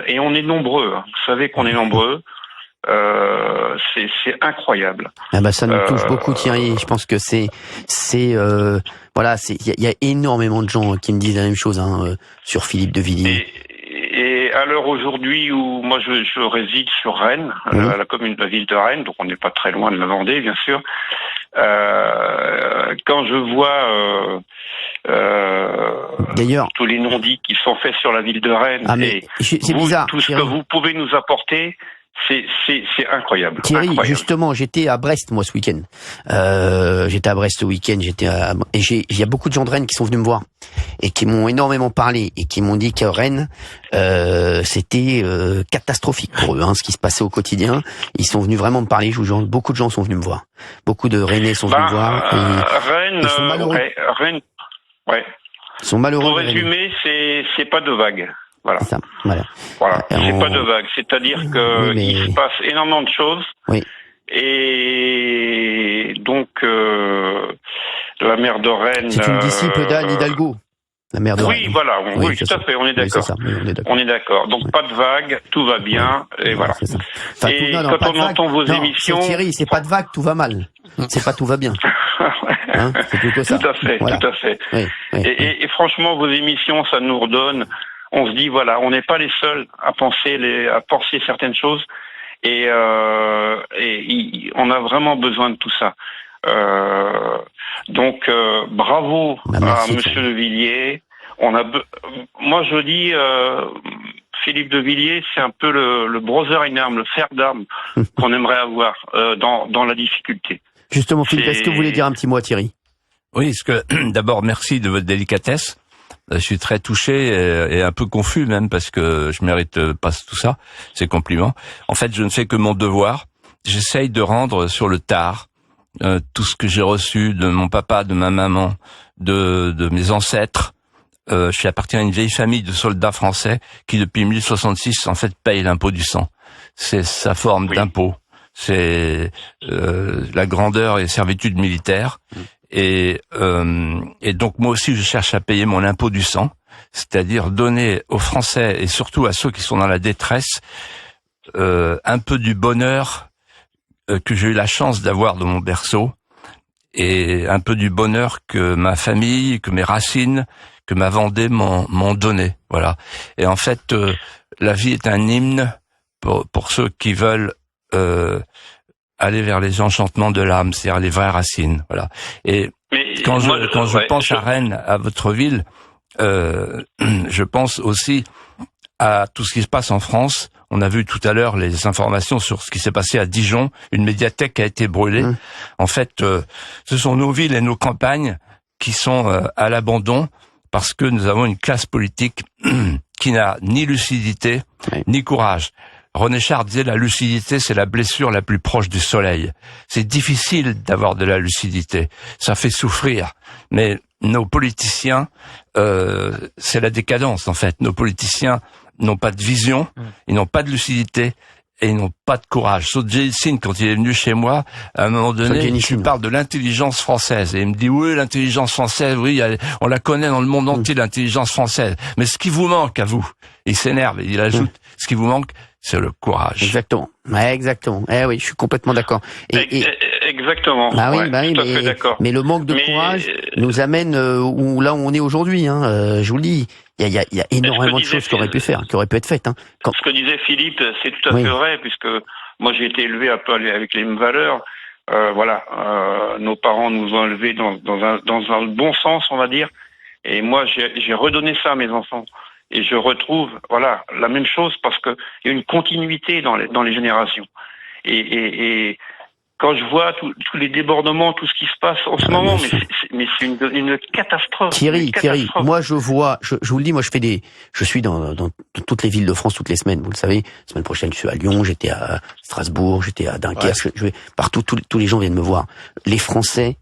Et on est nombreux. Vous savez qu'on est nombreux. C'est incroyable. Ça nous touche beaucoup, Thierry. Je pense que il y a énormément de gens qui me disent la même chose sur Philippe de Villiers. Et à l'heure aujourd'hui où moi je réside sur Rennes, la commune de la ville de Rennes, donc on n'est pas très loin de la Vendée, bien sûr. Quand je vois d'ailleurs tous les non-dits qui sont faits sur la ville de Rennes et c'est bizarre, tout ce que vous pouvez nous apporter, c'est incroyable. Thierry, incroyable. justement, j'étais à Brest moi ce week-end. J'étais à Brest ce week-end. Et il y a beaucoup de gens de Rennes qui sont venus me voir et qui m'ont énormément parlé et qui m'ont dit que Rennes c'était catastrophique pour eux, ce qui se passait au quotidien. Ils sont venus vraiment me parler. Beaucoup de gens sont venus me voir. Beaucoup de Rennais sont venus me voir. Rennes, ils sont malheureux. Rennes, ouais. Ils sont malheureux. Pour résumer, c'est pas de vague. Voilà. C'est ça, voilà. C'est pas de vague. C'est-à-dire que il se passe énormément de choses. Oui. Et donc, la maire de Rennes. C'est une disciple d'Anne Hidalgo, la maire de Rennes. Oui, voilà. Oui, tout à fait. On est d'accord. On est d'accord. Donc, pas de vague, tout va bien. Et voilà. Enfin, et quand on entend vos émissions. Thierry, c'est pas de vague, tout va mal. C'est pas tout va bien. C'est plutôt ça. Tout à fait, voilà. Tout à fait. Oui, et franchement, vos émissions, ça nous redonne. On se dit, voilà, on n'est pas les seuls à penser certaines choses. Et on a vraiment besoin de tout ça. Donc, bravo à Monsieur de Villiers. Moi, je dis, Philippe de Villiers, c'est un peu le brother in arms, le fer d'armes qu'on aimerait avoir dans la difficulté. Justement, Philippe, est-ce que vous voulez dire un petit mot à Thierry? Oui, d'abord, merci de votre délicatesse. Je suis très touché et un peu confus même parce que je mérite pas tout ça, ces compliments. En fait, je ne fais que mon devoir. J'essaye de rendre sur le tard tout ce que j'ai reçu de mon papa, de ma maman, de mes ancêtres. Je suis appartiens à une vieille famille de soldats français qui, depuis 1066, en fait, paye l'impôt du sang. C'est sa forme d'impôt. C'est la grandeur et servitude militaire. Et donc moi aussi je cherche à payer mon impôt du sang, c'est-à-dire donner aux Français et surtout à ceux qui sont dans la détresse un peu du bonheur que j'ai eu la chance d'avoir dans mon berceau et un peu du bonheur que ma famille, que mes racines, que ma Vendée m'ont donné. Voilà. Et en fait, la vie est un hymne pour ceux qui veulent aller vers les enchantements de l'âme, c'est-à-dire les vraies racines. Voilà. Et quand je pense à Rennes, à votre ville, je pense aussi à tout ce qui se passe en France. On a vu tout à l'heure les informations sur ce qui s'est passé à Dijon, une médiathèque a été brûlée. En fait, ce sont nos villes et nos campagnes qui sont à l'abandon parce que nous avons une classe politique qui n'a ni lucidité, ni courage. René Char disait la lucidité, c'est la blessure la plus proche du soleil. C'est difficile d'avoir de la lucidité. Ça fait souffrir. Mais nos politiciens, c'est la décadence en fait. Nos politiciens n'ont pas de vision, ils n'ont pas de lucidité et ils n'ont pas de courage. Solzhenitsyn, quand il est venu chez moi, à un moment donné, je lui parle de l'intelligence française. Et il me dit, oui, l'intelligence française, oui, on la connaît dans le monde entier, l'intelligence française. Mais ce qui vous manque à vous, il s'énerve et il ajoute, ce qui vous manque, c'est le courage. Exactement. Ouais, exactement. Oui, je suis complètement d'accord. Exactement. Tout à fait d'accord. Mais le manque de courage nous amène là où on est aujourd'hui. Je vous le dis, il y a énormément de choses qui auraient pu être faites. Ce que disait Philippe, c'est tout à fait vrai, puisque moi j'ai été élevé un peu avec les mêmes valeurs. Nos parents nous ont élevés dans un bon sens, on va dire. Et moi, j'ai redonné ça à mes enfants. Et je retrouve, la même chose parce que il y a une continuité dans les générations. Et quand je vois tous les débordements, tout ce qui se passe en ce moment, mais c'est une catastrophe. Thierry, moi je vois, je vous le dis, moi je suis dans toutes les villes de France toutes les semaines, vous le savez. La semaine prochaine, je suis à Lyon, j'étais à Strasbourg, j'étais à Dunkerque, je vais partout, tous les gens viennent me voir. Les Français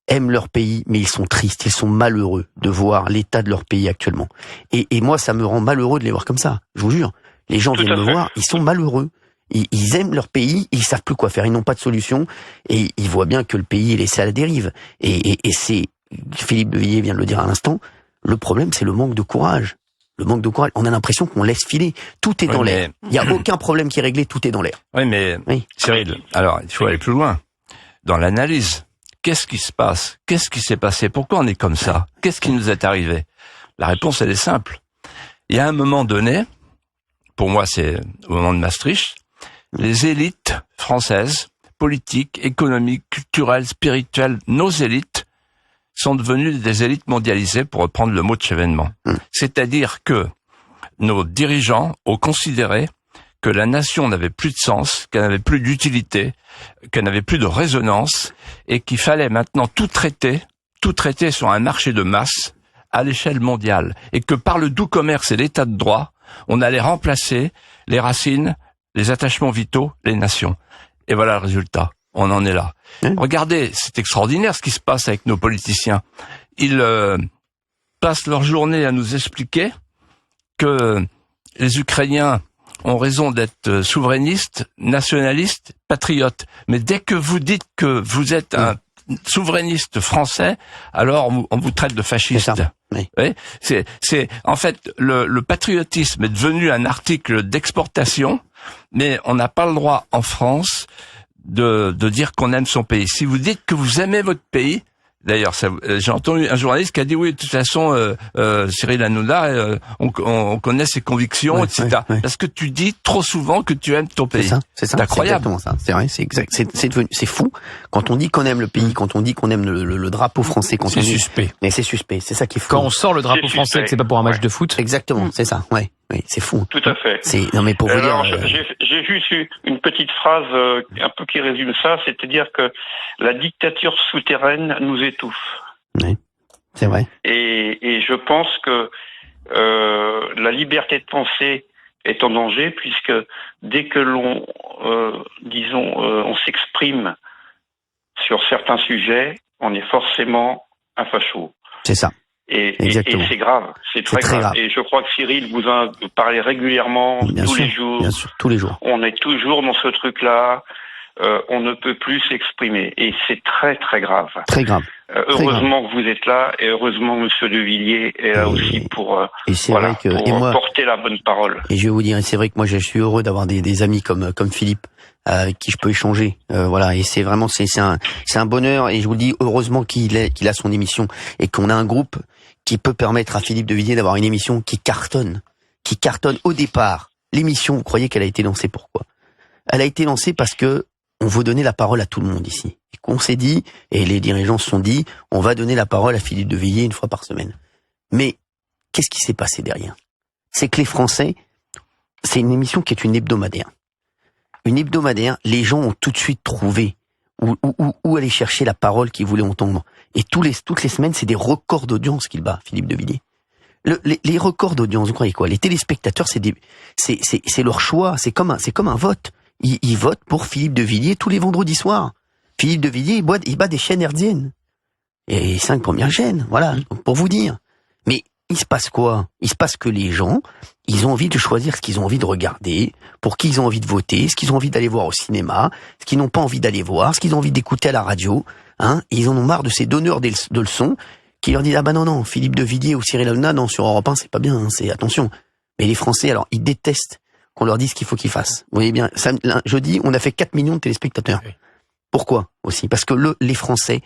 aiment leur pays, mais ils sont tristes, ils sont malheureux de voir l'état de leur pays actuellement. Et moi, ça me rend malheureux de les voir comme ça, je vous jure. Les gens viennent me voir, ils sont malheureux. Ils aiment leur pays, ils savent plus quoi faire, ils n'ont pas de solution, et ils voient bien que le pays est laissé à la dérive. Et c'est, Philippe de Villiers vient de le dire à l'instant, le problème c'est le manque de courage. Le manque de courage, on a l'impression qu'on laisse filer, tout est dans l'air. Il n'y a aucun problème qui est réglé, tout est dans l'air. Oui, mais Cyril, alors il faut aller plus loin. Dans l'analyse, qu'est-ce qui se passe? Qu'est-ce qui s'est passé? Pourquoi on est comme ça? Qu'est-ce qui nous est arrivé? La réponse, elle est simple. Il y a un moment donné, pour moi c'est au moment de Maastricht, les élites françaises, politiques, économiques, culturelles, spirituelles, nos élites sont devenues des élites mondialisées, pour reprendre le mot de Chevènement. C'est-à-dire que nos dirigeants ont considéré que la nation n'avait plus de sens, qu'elle n'avait plus d'utilité, qu'elle n'avait plus de résonance, et qu'il fallait maintenant tout traiter sur un marché de masse à l'échelle mondiale, et que par le doux commerce et l'état de droit, on allait remplacer les racines, les attachements vitaux, les nations. Et voilà le résultat. On en est là. Regardez, c'est extraordinaire ce qui se passe avec nos politiciens. Ils passent leur journée à nous expliquer que les Ukrainiens ont raison d'être souverainistes, nationalistes, patriotes. Mais dès que vous dites que vous êtes un souverainiste français, alors on vous traite de fasciste. Oui. C'est en fait le patriotisme est devenu un article d'exportation, mais on n'a pas le droit en France de dire qu'on aime son pays. Si vous dites que vous aimez votre pays, d'ailleurs, j'ai entendu un journaliste qui a dit oui, de toute façon, Cyril Hanouna, on connaît ses convictions, etc. Parce que tu dis trop souvent que tu aimes ton pays. C'est incroyable. C'est exactement ça. C'est vrai, c'est exact. C'est fou. Quand on dit qu'on aime le pays, quand on dit qu'on aime le drapeau français, c'est suspect. Mais c'est suspect. C'est ça qui est fou. Quand on sort le drapeau français, que c'est pas pour un match de foot. Exactement. C'est ça. Ouais. Oui, c'est fou. Tout à fait. Non mais pour vous alors, dire. J'ai juste eu une petite phrase un peu qui résume ça, c'est-à-dire que la dictature souterraine nous étouffe. Oui, c'est vrai. Et je pense que la liberté de penser est en danger, puisque dès que l'on, on s'exprime sur certains sujets, on est forcément un facho. C'est ça. Et c'est grave, c'est très grave. Et je crois que Cyril vous en parlez régulièrement, tous les jours. Bien sûr, tous les jours. On est toujours dans ce truc-là. On ne peut plus s'exprimer. Et c'est très, très grave. Très grave. Heureusement que vous êtes là, et heureusement Monsieur De Villiers est là aussi pour porter la bonne parole. Et je vais vous dire, c'est vrai que moi je suis heureux d'avoir des amis comme Philippe, avec qui je peux échanger. Voilà, et c'est vraiment c'est un bonheur. Et je vous le dis, heureusement qu'il a son émission et qu'on a un groupe qui peut permettre à Philippe De Villiers d'avoir une émission qui cartonne au départ. L'émission, vous croyez qu'elle a été lancée pourquoi? Elle a été lancée parce que on veut donner la parole à tout le monde ici. Et qu'on s'est dit, et les dirigeants se sont dit, on va donner la parole à Philippe De Villiers une fois par semaine. Mais qu'est-ce qui s'est passé derrière? C'est que les Français, c'est une émission qui est une hebdomadaire. Une hebdomadaire, les gens ont tout de suite trouvé où aller chercher la parole qu'ils voulaient entendre. Et toutes les semaines, c'est des records d'audience qu'il bat, Philippe De Villiers. Les records d'audience, vous croyez quoi? Les téléspectateurs, c'est leur choix, c'est comme un vote. Ils votent pour Philippe De Villiers tous les vendredis soirs. Philippe De Villiers, il bat des chaînes hertziennes. Et 5 premières chaînes, voilà, pour vous dire. Mais il se passe quoi? Il se passe que les gens, ils ont envie de choisir ce qu'ils ont envie de regarder, pour qui ils ont envie de voter, ce qu'ils ont envie d'aller voir au cinéma, ce qu'ils n'ont pas envie d'aller voir, ce qu'ils ont envie d'écouter à la radio. Et ils en ont marre de ces donneurs de leçons qui leur disent ah bah non, Philippe De Villiers ou Cyril Hanouna, non, sur Europe 1, c'est pas bien, c'est attention. Mais les Français, alors, ils détestent qu'on leur dise ce qu'il faut qu'ils fassent. Vous voyez bien, jeudi, on a fait 4 millions de téléspectateurs. Oui. Pourquoi aussi? Parce que les Français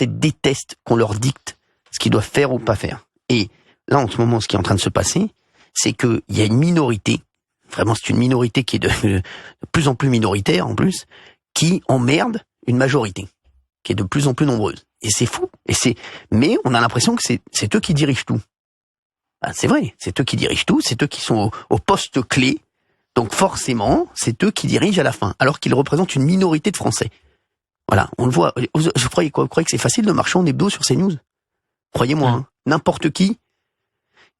détestent qu'on leur dicte ce qu'ils doivent faire ou pas faire. Et là, en ce moment, ce qui est en train de se passer, c'est qu'il y a une minorité, vraiment c'est une minorité qui est de plus en plus minoritaire en plus, qui emmerde une majorité, qui est de plus en plus nombreuse. Et c'est fou. Mais on a l'impression que c'est eux qui dirigent tout. C'est vrai, c'est eux qui dirigent tout, c'est eux qui sont au poste clé. Donc forcément, c'est eux qui dirigent à la fin, alors qu'ils représentent une minorité de Français. Voilà, on le voit. Vous croyez que c'est facile de marcher en hebdo sur CNews? Croyez-moi, n'importe qui,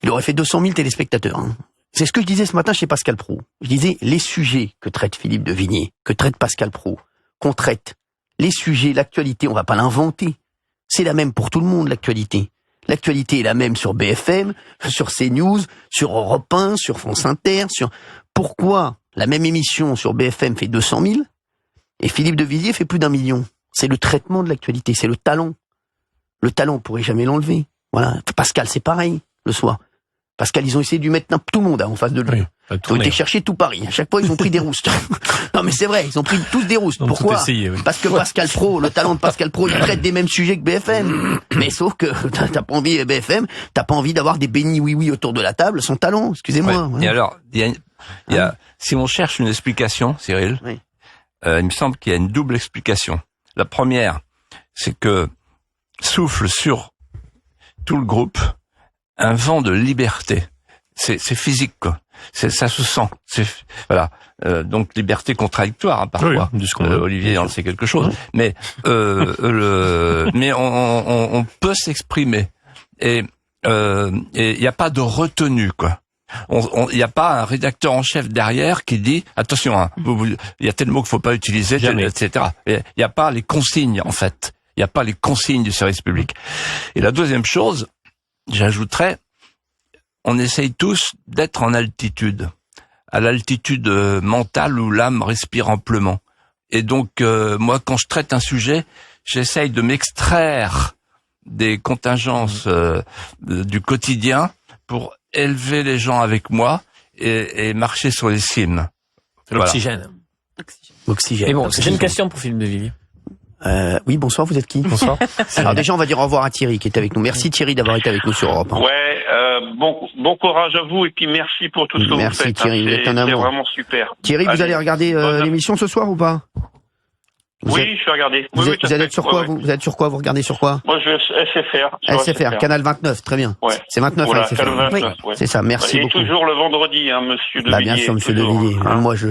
il aurait fait 200 000 téléspectateurs. C'est ce que je disais ce matin chez Pascal Praud. Je disais, les sujets que traite Philippe De Villiers, que traite Pascal Praud, qu'on traite, les sujets, l'actualité, on va pas l'inventer. C'est la même pour tout le monde, l'actualité. L'actualité est la même sur BFM, sur CNews, sur Europe 1, sur France Inter, Pourquoi la même émission sur BFM fait 200 000 et Philippe De Villiers fait plus d'1 million? C'est le traitement de l'actualité, c'est le talent. Le talent, on pourrait jamais l'enlever. Voilà. Pascal, c'est pareil, le soir. Pascal, ils ont essayé de lui mettre tout le monde en face de lui. Oui, ils ont été chercher tout Paris. À chaque fois, ils ont pris des roustes. Non, mais c'est vrai, ils ont pris tous des roustes. Pourquoi? Parce que Pascal Praud, le talent de Pascal Praud, il traite des mêmes sujets que BFM. Mais sauf que t'as pas envie, BFM, t'as pas envie d'avoir des bénis oui-oui autour de la table, son talent, excusez-moi. Ouais. Et alors, si on cherche une explication, Cyril, il me semble qu'il y a une double explication. La première, c'est que souffle sur tout le groupe un vent de liberté. C'est physique, quoi. Ça se sent. Voilà. Donc liberté contradictoire parfois. Oui, Olivier en sait quelque chose. Mais mais on peut s'exprimer et il n'y a pas de retenue quoi. Il n'y a pas un rédacteur en chef derrière qui dit attention, hein, il y a tel mot qu'il faut pas utiliser, etc. Il n'y a pas les consignes en fait. Il n'y a pas les consignes du service public. Et la deuxième chose, j'ajouterais, on essaye tous d'être en altitude, à l'altitude mentale où l'âme respire amplement. Et donc moi, quand je traite un sujet, j'essaye de m'extraire des contingences du quotidien pour élever les gens avec moi et marcher sur les cimes. C'est l'oxygène. Oxygène. Et bon, j'ai une question pour Philippe de Villiers. Oui, bonsoir, vous êtes qui? Bonsoir. Alors déjà, on va dire au revoir à Thierry qui est avec nous. Merci Thierry d'avoir été avec nous sur Europe 1. Ouais, bon courage à vous et puis merci pour tout ce que vous faites. Merci Thierry, vous êtes un amour. C'est vraiment super. Thierry, vous allez regarder l'émission ce soir ou pas? Oui, je vais regarder. Vous êtes sur quoi, vous êtes sur quoi? Vous regardez sur quoi? Moi, je vais SFR. SFR, canal 29, très bien. Ouais. C'est 29, voilà, SFR. canal 29, ouais. C'est ça, merci beaucoup. Et toujours le vendredi, hein, monsieur De Villiers. Bien sûr, monsieur De toujours. Villiers. Moi, je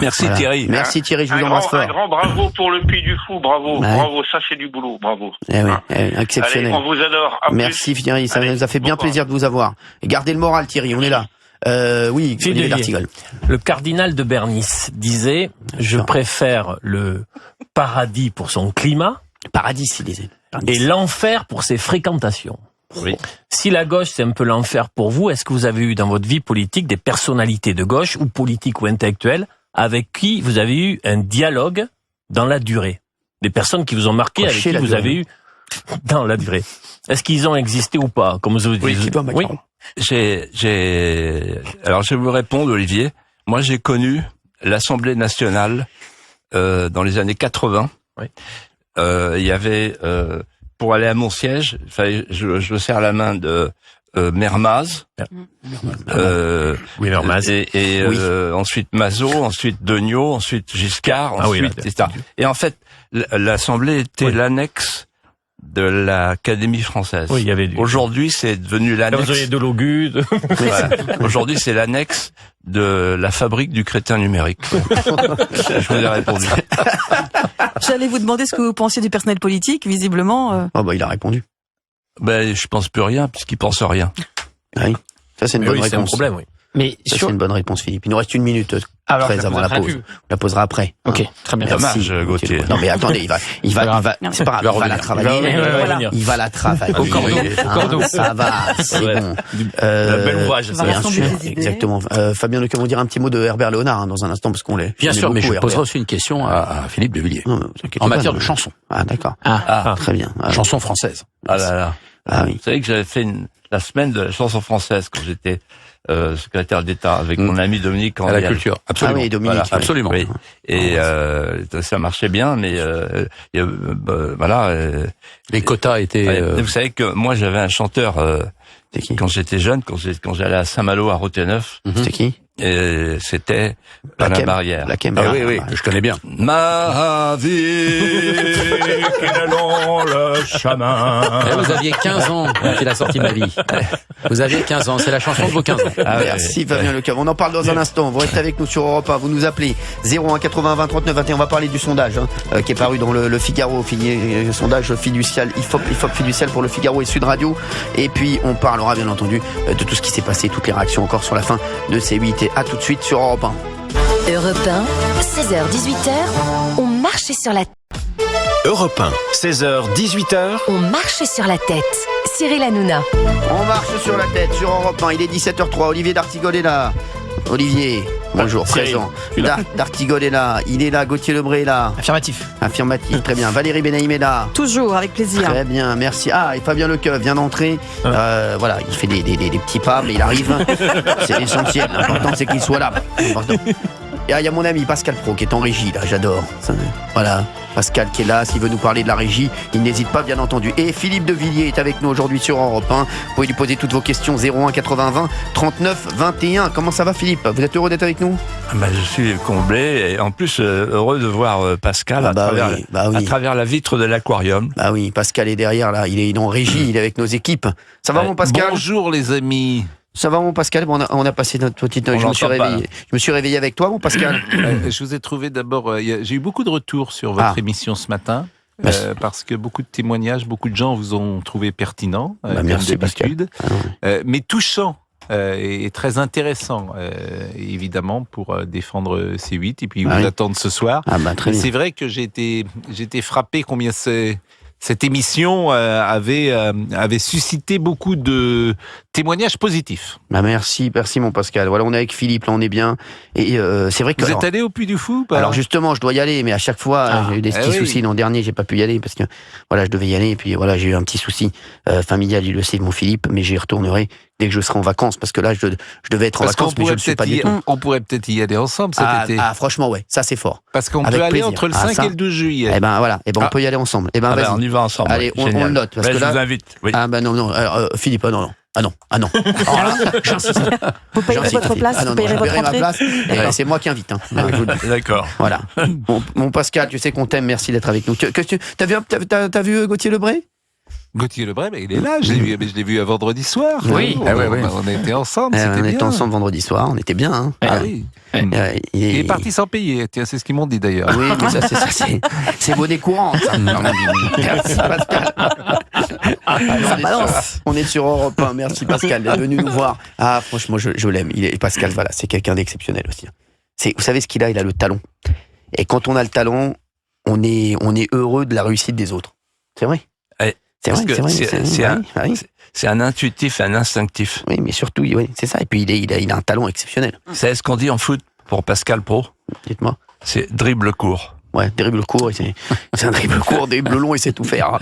Merci voilà. Thierry. Merci Thierry, je vous embrasse fort. Un grand bravo pour le Puy du Fou, bravo. Ouais. Bravo, ça c'est du boulot, bravo. Eh oui, exceptionnel. Allez, on vous adore. À merci plus. Thierry, ça nous a fait bien plaisir de vous avoir. Et gardez le moral Thierry, on est là. Oui, Olivier d'Artigol. Le cardinal de Bernis disait « Je préfère le paradis pour son climat paradis, il disait. et l'enfer pour ses fréquentations. » Oui. Si la gauche, c'est un peu l'enfer pour vous, est-ce que vous avez eu dans votre vie politique des personnalités de gauche, ou politiques ou intellectuelles, avec qui vous avez eu un dialogue dans la durée? Des personnes qui vous ont marqué, avec qui vous avez eu dans la durée. Est-ce qu'ils ont existé ou pas, comme vous dites? Oui. Alors je vais vous répondre, Olivier. Moi, j'ai connu l'Assemblée nationale dans les années 80. Oui. Il y avait pour aller à mon siège, je serre la main de Mermaz. Oui, Mermaz. Et ensuite Mazot, ensuite Degnaud, ensuite Giscard, ensuite etc. Et en fait, l'Assemblée était l'annexe de l'Académie française. Oui, il y avait Aujourd'hui, c'est devenu l'annexe. Vous avez de l'Auguste. Voilà. Aujourd'hui, c'est l'annexe de la fabrique du crétin numérique. Je vous ai répondu. J'allais vous demander ce que vous pensiez du personnel politique, visiblement. Oh bah il a répondu. Ben je pense plus rien puisqu'il pense rien. Oui. Ça c'est une bonne réponse. C'est un problème, oui. Mais ça, c'est une bonne réponse, Philippe. Il nous reste une minute. Alors, 13 avant la pause. On la posera après. Ok, très bien. Dommage, Gauthier. Non mais attendez, il va, c'est pas grave, il va la travailler. Il va la travailler. Au cordeau. Ça va, c'est bon. Bel ouvrage, ça. Bien sûr, exactement. Fabien Lecoeur, on dire un petit mot de Herbert Léonard dans un instant parce qu'on l'est. Bien sûr, mais je poserai aussi une question à Philippe de Villiers. En matière de chansons. Ah d'accord. Très bien. Chanson française. Ah là là. Ah oui. Vous savez que j'avais fait la semaine de la chanson française quand j'étais secrétaire d'État avec mon ami Dominique à la culture. Absolument. Ah oui, Dominique. Voilà, absolument. Oui. Et ça marchait bien, mais voilà. Les quotas étaient. Vous savez que moi j'avais un chanteur quand j'étais jeune, quand j'allais à Saint-Malo à Roténeuf. C'était qui? Et c'était Alain Barrière. La Kem. Ah oui, je connais bien. Ma vie, quel long le chemin. Vous aviez 15 ans quand il a sorti Ma vie. Vous aviez 15 ans, c'est la chanson de vos 15 ans. Merci Fabien Lecoeur. On en parle dans un instant. Vous restez avec nous sur Europe 1. Vous nous appelez 01 80 20 39 21. On va parler du sondage qui est paru dans le Figaro. Sondage fiducial, IFOP fiducial pour le Figaro et Sud Radio. Et puis on parlera bien entendu de tout ce qui s'est passé, toutes les réactions encore sur la fin de ces 8. Et à tout de suite sur Europe 1. Europe 1, 16h-18h, on marche sur la tête. Europe 1, 16h, 18h. On marche sur la tête. Cyril Hanouna. On marche sur la tête sur Europe 1. Il est 17h03. Olivier d'Artigol est là. Olivier, bonjour, présent. D'Artigol est là. Il est là. Gauthier Lebray est là. Affirmatif. Affirmatif, très bien. Valérie Benaïm est là. Toujours, avec plaisir. Très bien, merci. Ah, et Fabien Lecoeur vient d'entrer. Voilà, il fait des petits pas, mais il arrive. C'est l'essentiel. L'important, c'est qu'il soit là. Et il y a mon ami Pascal Pro qui est en régie, là, j'adore. Voilà, Pascal qui est là, s'il veut nous parler de la régie, il n'hésite pas, bien entendu. Et Philippe de Villiers est avec nous aujourd'hui sur Europe 1. Vous pouvez lui poser toutes vos questions, 01 80 20 39 21. Comment ça va, Philippe? Vous êtes heureux d'être avec nous? Je suis comblé et en plus heureux de voir Pascal à travers la vitre de l'aquarium. Bah oui, Pascal est derrière, là, il est en régie, il est avec nos équipes. Ça va, mon Pascal? Bonjour les amis. Ça va, mon Pascal? Bon, on a passé notre petite nuit. Je me suis réveillé avec toi, mon Pascal. Je vous ai trouvé d'abord. J'ai eu beaucoup de retours sur votre émission ce matin. Parce que beaucoup de témoignages, beaucoup de gens vous ont trouvé pertinent, merci, d'habitude, mais touchant et très intéressant, évidemment, pour défendre C8 et puis vous attendre ce soir. C'est vrai que j'ai été frappé combien cette émission avait suscité beaucoup de témoignages positifs. Merci mon Pascal. Voilà, on est avec Philippe, là on est bien. Et c'est vrai que vous êtes allé au Puy du Fou ou pas? Alors justement, je dois y aller, mais à chaque fois j'ai eu des petits soucis. L'an dernier, j'ai pas pu y aller parce que voilà, je devais y aller et puis voilà, j'ai eu un petit souci familial, il le sait, mon Philippe, mais j'y retournerai dès que je serai en vacances parce que là, je devais être en vacances, mais je ne suis pas du tout. On pourrait peut-être y aller ensemble cet été. Franchement, ouais, ça c'est fort. Parce qu'on peut aller entre le 5 et le 12 juillet. Eh ben voilà, on peut y aller ensemble. Eh ben vas-y. On y va ensemble. Allez, on le note parce que là, je vous invite. Oui. Non, Philippe, non. Ah non. Alors là, j'insiste. Vous payerez votre place, vous payerez votre entrée. Ma place. C'est moi qui invite. D'accord. Voilà. Mon Pascal, tu sais qu'on t'aime, merci d'être avec nous. T'as vu Gauthier Lebray? Gauthier Lebray, mais il est là, je l'ai vu vendredi soir. Oui. On était ensemble, c'était bien. On était ensemble vendredi soir, on était bien. Hein. Oui. Il est parti sans payer, c'est ce qu'ils m'ont dit d'ailleurs. Oui, mais ça, c'est monnaie courante. Merci Pascal. On est sur Europe 1, merci Pascal d'être venu nous voir. Ah, franchement, je l'aime. Pascal, voilà, c'est quelqu'un d'exceptionnel aussi. Vous savez ce qu'il a? Il a le talent. Et quand on a le talent, on est heureux de la réussite des autres. C'est vrai. C'est un intuitif, un instinctif. Oui, mais surtout, c'est ça. Et puis, il a un talent exceptionnel. C'est ce qu'on dit en foot pour Pascal Pro. Dites-moi. C'est dribble court. Ouais, dribble court, c'est un dribble court, dribble long, il sait tout faire. Hein.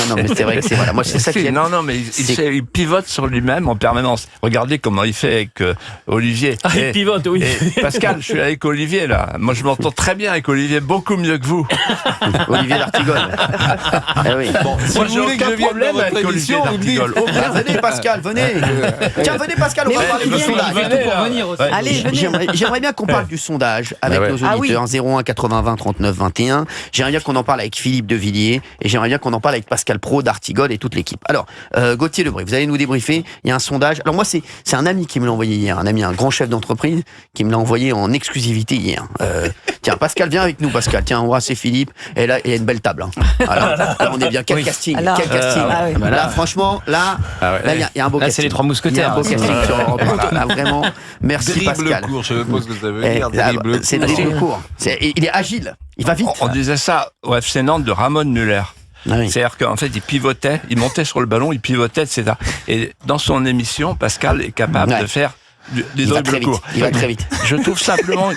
Non, mais c'est vrai que c'est voilà, moi c'est ça qui. Non, mais il pivote sur lui-même en permanence. Regardez comment il fait avec Olivier. Il pivote, oui. Et Pascal, je suis avec Olivier là. Moi, je m'entends très bien avec Olivier, beaucoup mieux que vous. Olivier d'Artigol. Oui. Bon, moi, j'ai aucun problème avec Olivier d'Artigol. Venez, Pascal, venez. Tiens, venez, Pascal, on va parler du sondage. Allez, j'aimerais bien qu'on parle du sondage avec nos auditeurs. 01 80 20 39 21. J'aimerais bien qu'on en parle avec Philippe de Villiers et j'aimerais bien qu'on en parle avec Pascal Pro d'Artigol et toute l'équipe. Alors, Gauthier Lebray, vous allez nous débriefer. Il y a un sondage. Alors moi, c'est un ami qui me l'a envoyé hier, un grand chef d'entreprise qui me l'a envoyé en exclusivité hier. Tiens, Pascal, viens avec nous, Pascal. Tiens, c'est Philippe. Et là, il y a une belle table. Hein. Alors, là, on est bien. Quel casting. Quel casting. Là, franchement, là, il y a un beau casting. Là, c'est les Trois Mousquetaires. Il y a un beau casting sur Europe 1. Là, vraiment, merci Pascal. Court, je sais pas ce que ça veut dire. C'est dribble court. Il est agile. Il va vite. On disait ça au FC Nantes de Ramon Muller. C'est-à-dire qu'en fait, il pivotait, il montait sur le ballon, il pivotait, etc. Et dans son émission, Pascal est capable de faire des dribbles courts. Il va très vite. Je trouve simplement,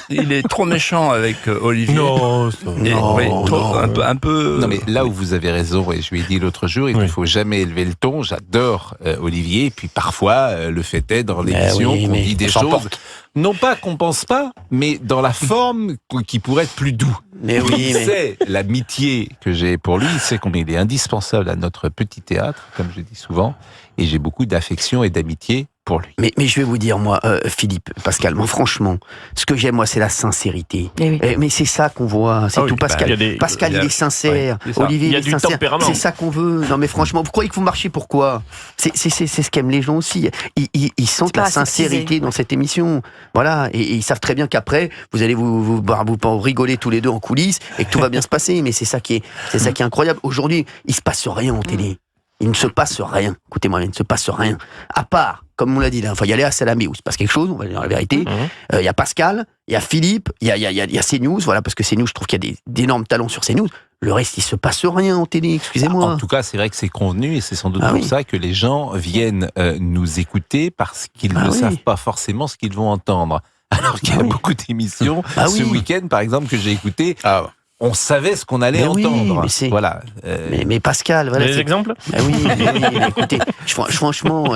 il est trop méchant avec Olivier. Non. Un peu. Non, mais là où vous avez raison, et je lui ai dit l'autre jour, il ne faut jamais élever le ton. J'adore Olivier, et puis parfois, le fait est dans l'émission qu'on dit des choses. Non pas qu'on pense pas, mais dans la forme qui pourrait être plus doux. Mais oui, c'est l'amitié que j'ai pour lui, c'est combien il est indispensable à notre petit théâtre, comme je dis souvent, et j'ai beaucoup d'affection et d'amitié pour lui. Mais je vais vous dire, moi, Philippe, Pascal, moi, franchement, ce que j'aime, moi, c'est la sincérité. Mais c'est ça qu'on voit, c'est tout. Pascal, Pascal, il est sincère. Olivier, il est sincère. C'est ça qu'on veut. Non, mais franchement, vous croyez que vous marchez pourquoi? C'est ce qu'aiment les gens aussi. Ils sentent la sincérité dans cette émission. Voilà, et ils savent très bien qu'après, vous allez vous rigoler tous les deux en coulisses et que tout va bien se passer. Mais c'est ça qui est incroyable. Aujourd'hui, il se passe rien en télé. Il ne se passe rien. Écoutez-moi, il ne se passe rien. À part, comme on l'a dit, il faut y aller à Salamé où il se passe quelque chose, on va dire la vérité. Il y a Pascal, il y a Philippe, il y a CNews, voilà, parce que CNews, je trouve qu'il y a d'énormes talents sur CNews. Le reste, il se passe rien en télé, excusez-moi. En tout cas, c'est vrai que c'est convenu et c'est sans doute pour ça que les gens viennent nous écouter parce qu'ils ne savent pas forcément ce qu'ils vont entendre. Alors qu'il y a beaucoup d'émissions, ce week-end par exemple, que j'ai écouté. On savait ce qu'on allait entendre. Voilà. Mais Pascal, voilà. Des exemples? Oui, mais écoutez, franchement,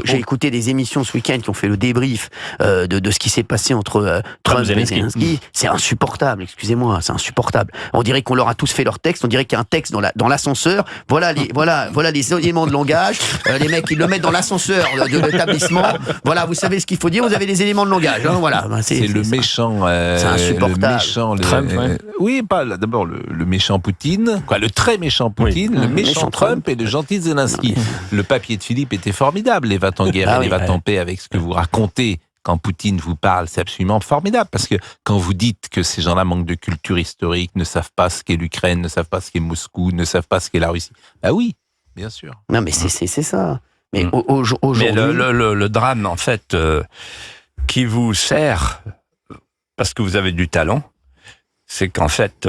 j'ai écouté des émissions ce week-end qui ont fait le débrief de ce qui s'est passé entre Trump et Zelensky. C'est insupportable, excusez-moi, c'est insupportable. On dirait qu'on leur a tous fait leur texte, on dirait qu'il y a un texte dans l'ascenseur. Voilà les éléments de langage. Les mecs, ils le mettent dans l'ascenseur de l'établissement. Voilà, vous savez ce qu'il faut dire, vous avez les éléments de langage. Hein, voilà. C'est le méchant. C'est insupportable. Trump, oui, pas là, d'abord le méchant Poutine, le très méchant Poutine, le méchant Trump et le gentil Zelensky. Le papier de Philippe était formidable, les va-t-en-guerre et les va-t-en-paix, avec ce que vous racontez quand Poutine vous parle, c'est absolument formidable, parce que quand vous dites que ces gens-là manquent de culture historique, ne savent pas ce qu'est l'Ukraine, ne savent pas ce qu'est Moscou, ne savent pas ce qu'est la Russie, oui, bien sûr. Non, mais c'est ça. Mais aujourd'hui... Mais le drame, en fait, qui vous sert, parce que vous avez du talent, c'est qu'en fait,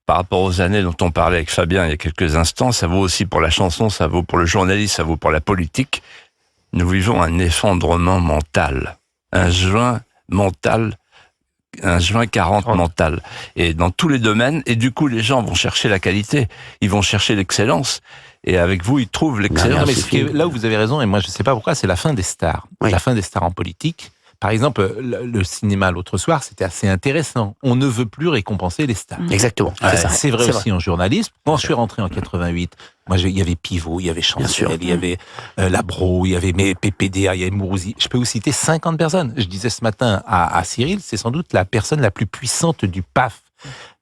par rapport aux années dont on parlait avec Fabien il y a quelques instants, ça vaut aussi pour la chanson, ça vaut pour le journalisme, ça vaut pour la politique. Nous vivons un effondrement mental, un juin 40 mental. Et dans tous les domaines, et du coup, les gens vont chercher la qualité, ils vont chercher l'excellence. Et avec vous, ils trouvent l'excellence. Là où vous avez raison, et moi je ne sais pas pourquoi, c'est la fin des stars. La fin des stars en politique. Par exemple, le cinéma l'autre soir, c'était assez intéressant. On ne veut plus récompenser les stars. Exactement. C'est vrai aussi en journalisme. Quand je suis rentré en 88, il y avait Pivot, il y avait Chancel, il y avait Labro, il y avait PPDA, il y avait Mourouzi. Je peux vous citer 50 personnes. Je disais ce matin à Cyril, c'est sans doute la personne la plus puissante du PAF.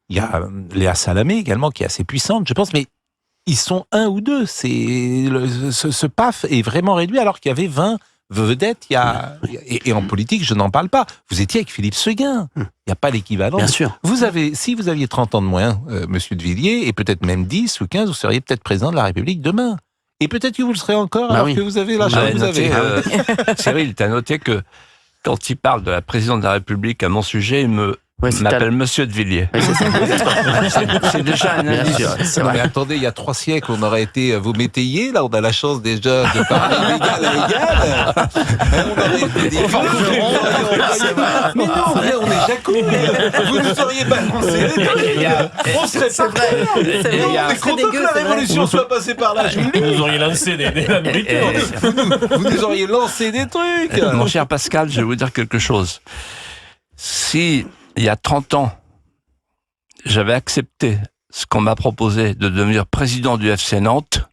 Il y a Léa Salamé également, qui est assez puissante, je pense, mais ils sont un ou deux. Ce PAF est vraiment réduit, alors qu'il y avait 20 vedettes, et en politique, je n'en parle pas. Vous étiez avec Philippe Seguin. Il n'y a pas l'équivalent. Bien sûr. Si vous aviez 30 ans de moins, monsieur de Villiers, et peut-être même 10 ou 15, vous seriez peut-être président de la République demain. Et peut-être que vous le serez encore, alors que vous avez la chance que vous avez. Cyril, tu as noté que quand il parle de la présidente de la République à mon sujet, il m'appelle Monsieur de Villiers. C'est déjà un indice. Mais attendez, il y a 3 siècles, on aurait été vos métayers. Là, on a la chance déjà de parler d'égal à égal. On aurait été des mais non, on est jacou. Vous nous auriez balancé les trucs. On serait pas vrai. On est content que la révolution soit passée par là. Vous nous auriez lancé des nourritures. Vous nous auriez lancé des trucs. Mon cher Pascal, je vais vous dire quelque chose. Si il y a 30 ans, j'avais accepté ce qu'on m'a proposé de devenir président du FC Nantes,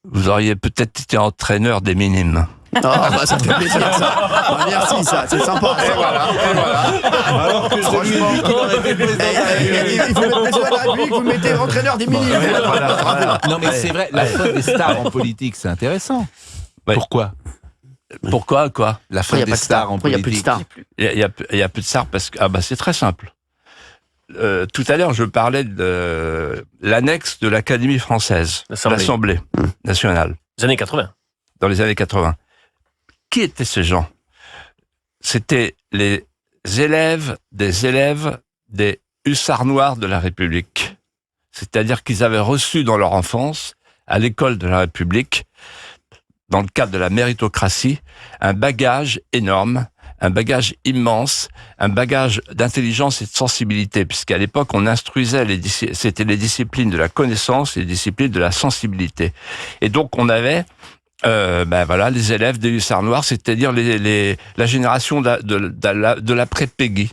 vous auriez peut-être été entraîneur des minimes. Ça me fait plaisir, ça. Merci, ça, c'est sympa. Et voilà. Alors que franchement, il faut mettre président de la République, vous mettez entraîneur des minimes. Non, mais c'est vrai, la fin des stars en politique, c'est intéressant. Pourquoi ? Pourquoi, quoi? La fin des stars en politique. Il y a plus de stars parce que c'est très simple. Tout à l'heure, je parlais de l'annexe de l'Académie française, l'Assemblée nationale. Les années 80. Dans les années 80. Qui étaient ces gens? C'était les élèves des hussards noirs de la République. C'est-à-dire qu'ils avaient reçu dans leur enfance, à l'école de la République, dans le cadre de la méritocratie, un bagage énorme, un bagage immense, un bagage d'intelligence et de sensibilité, puisqu'à l'époque, on instruisait, c'était les disciplines de la connaissance et les disciplines de la sensibilité. Et donc, on avait les élèves des hussards noirs, c'est-à-dire la génération de l'après-Péguy.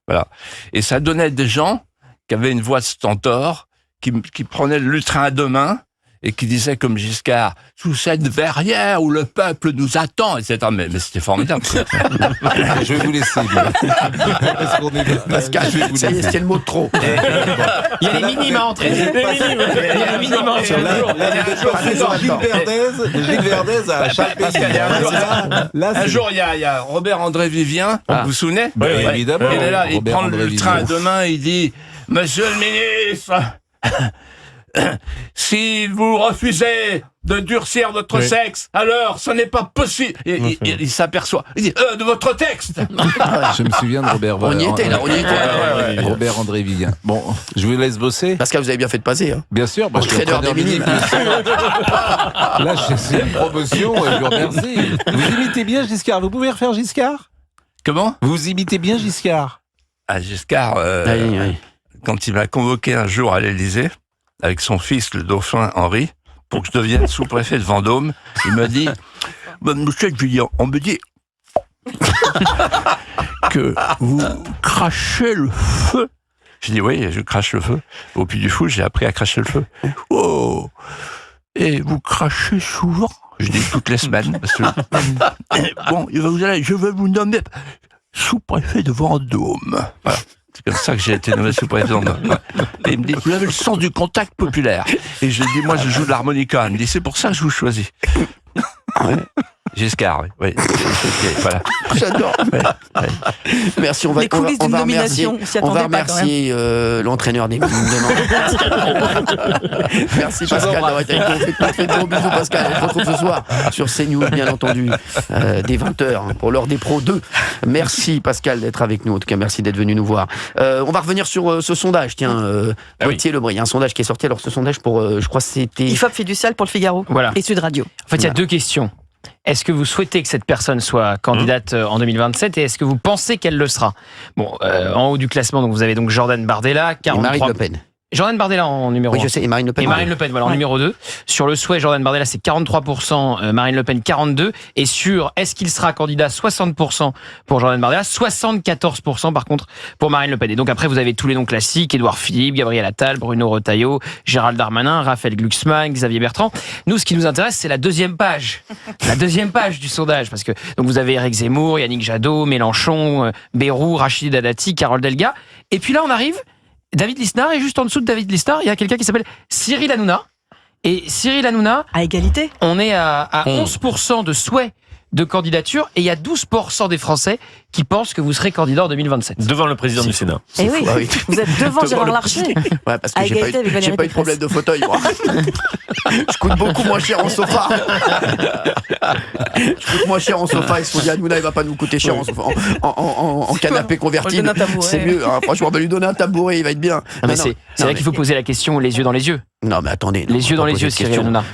Voilà. Et ça donnait des gens qui avaient une voix de stentor, qui prenaient le lutrin à 2 mains, et qui disait comme Giscard, sous cette verrière où le peuple nous attend, etc. Mais c'était formidable. Je vais vous laisser. Pascal, ça y est, c'est le mot de trop. Il y a les minimes à entrer. Gilles Verdez à chaque Un jour, il y a Robert-André Vivien, vous vous souvenez? Oui, évidemment. Il est là, il prend le train à 2 mains, il dit, Monsieur le ministre, si vous refusez de durcir votre sexe, alors ce n'est pas possible. Il s'aperçoit. Il dit de votre texte. Je me souviens de Robert. On y était là, Robert André Vivien. Bon, je vous laisse bosser. Pascal, vous avez bien fait de passer. Hein. Bien sûr, je suis entraîneur des minimes. Là, c'est une promotion. Je vous remercie. Vous imitez bien Giscard. Vous pouvez refaire Giscard? Comment? Vous imitez bien Giscard? Giscard, quand il m'a convoqué un jour à l'Élysée, avec son fils, le dauphin Henri, pour que je devienne sous-préfet de Vendôme, il m'a dit, monsieur Julien, on me dit que vous crachez le feu. J'ai dit, oui, je crache le feu. Au Puy du Fou, j'ai appris à cracher le feu. Oh, et vous crachez souvent? Je dis toutes les semaines. Parce que... Bon, je vais vous nommer sous-préfet de Vendôme. Voilà. C'est comme ça que j'ai été nommé sous-président. Et il me dit, vous avez le sens du contact populaire. Et je lui dis, moi, je joue de l'harmonica. Il me dit, c'est pour ça que je vous choisis. Ouais. Giscard, oui. Voilà. J'adore. Ouais. Merci. On va remercier l'entraîneur des mines demain. Merci Pascal d'avoir été avec nous. Faites de gros bisous Pascal. On se retrouve ce soir sur CNews, bien entendu, dès 20h pour l'heure des pros 2. Merci Pascal d'être avec nous. En tout cas, merci d'être venu nous voir. On va revenir sur ce sondage. Tiens, Poitiers-Lebris, un sondage qui est sorti. Alors ce sondage pour, je crois, c'était IFOP Fiducial pour le Figaro. Voilà. Et Sud Radio. En fait, il y a deux questions. Est-ce que vous souhaitez que cette personne soit candidate en 2027 et est-ce que vous pensez qu'elle le sera? Bon, en haut du classement, donc vous avez donc Jordan Bardella, 43. Et Marine Le Pen. Jordan Bardella en numéro 1. Oui, je sais, et Marine Le Pen. Et Marine Le Pen, voilà, en numéro 2. Sur le souhait, Jordan Bardella, c'est 43%, Marine Le Pen, 42%. Et sur est-ce qu'il sera candidat, 60% pour Jordan Bardella, 74% par contre pour Marine Le Pen. Et donc après, vous avez tous les noms classiques, Édouard Philippe, Gabriel Attal, Bruno Retailleau, Gérald Darmanin, Raphaël Glucksmann, Xavier Bertrand. Nous, ce qui nous intéresse, c'est la deuxième page. La deuxième page du sondage. Parce que donc vous avez Éric Zemmour, Yannick Jadot, Mélenchon, Bayrou, Rachid Dati, Carole Delga. Et puis là, on arrive David Lisnard, et juste en dessous de David Lisnard, il y a quelqu'un qui s'appelle Cyril Hanouna. Et Cyril Hanouna, à égalité, on est à 11% de souhait de candidature, et il y a 12% des Français qui pensent que vous serez candidat en 2027. Devant le président du Sénat. Et oui, vous êtes devant Gérard Larcher. Ouais, parce que j'ai pas eu de problème de fauteuil, moi. Je coûte beaucoup moins cher en sofa. Je coûte moins cher en sofa. Ils se sont dit, Hanouna, il va pas nous coûter cher en sofa, en canapé convertible. C'est mieux. Hein. Franchement, on va lui donner un tabouret, il va être bien. Mais c'est vrai qu'il faut poser la question les yeux dans les yeux. Non, mais attendez. Les yeux dans les yeux, Cyril Hanouna.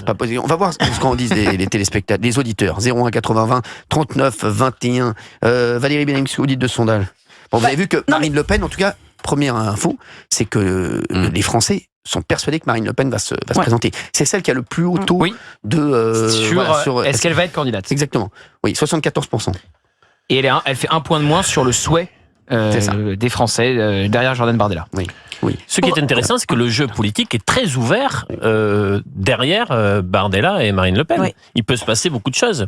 On va voir ce qu'en disent les téléspectateurs, les auditeurs. 01 80 20 39 21. Valérie Bénin, ce que vous dites de ce sondage? Bon, vous avez vu que Marine Le Pen, en tout cas, première info, c'est que les Français sont persuadés que Marine Le Pen va se présenter. C'est celle qui a le plus haut taux de... sur est-ce qu'elle va être candidate? Exactement. Oui, 74%. Et elle fait un point de moins sur le souhait des Français derrière Jordan Bardella. Oui. Ce qui est intéressant, c'est que le jeu politique est très ouvert derrière Bardella et Marine Le Pen. Oui. Il peut se passer beaucoup de choses.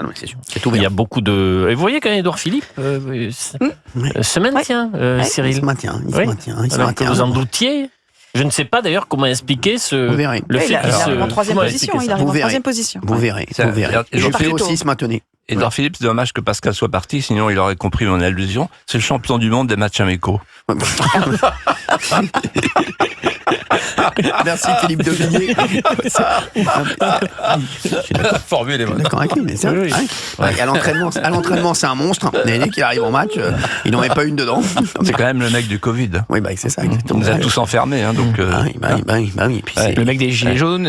Ah non, c'est sûr. C'est ouvert. Il y a beaucoup de... Et vous voyez quand Édouard Philippe se maintient, Cyril. Il se maintient. Alors que vous en doutiez. Je ne sais pas d'ailleurs comment expliquer le fait qu'il arrive en troisième position. Il arrive en troisième position. Vous verrez. Je peux aussi se maintenir. Édouard Philippe, c'est dommage que Pascal soit parti, sinon il aurait compris mon allusion. C'est le champion du monde des matchs amicaux. Merci Philippe de Villiers. La formule est bonne. D'accord avec lui, mais c'est vrai. À l'entraînement, c'est un monstre. Mais dès qu'il arrive en match, il n'en met pas une dedans. C'est quand même le mec du Covid. Oui, c'est ça. Exactement. On nous a tous enfermés. Donc, oui. Puis le mec des gilets jaunes.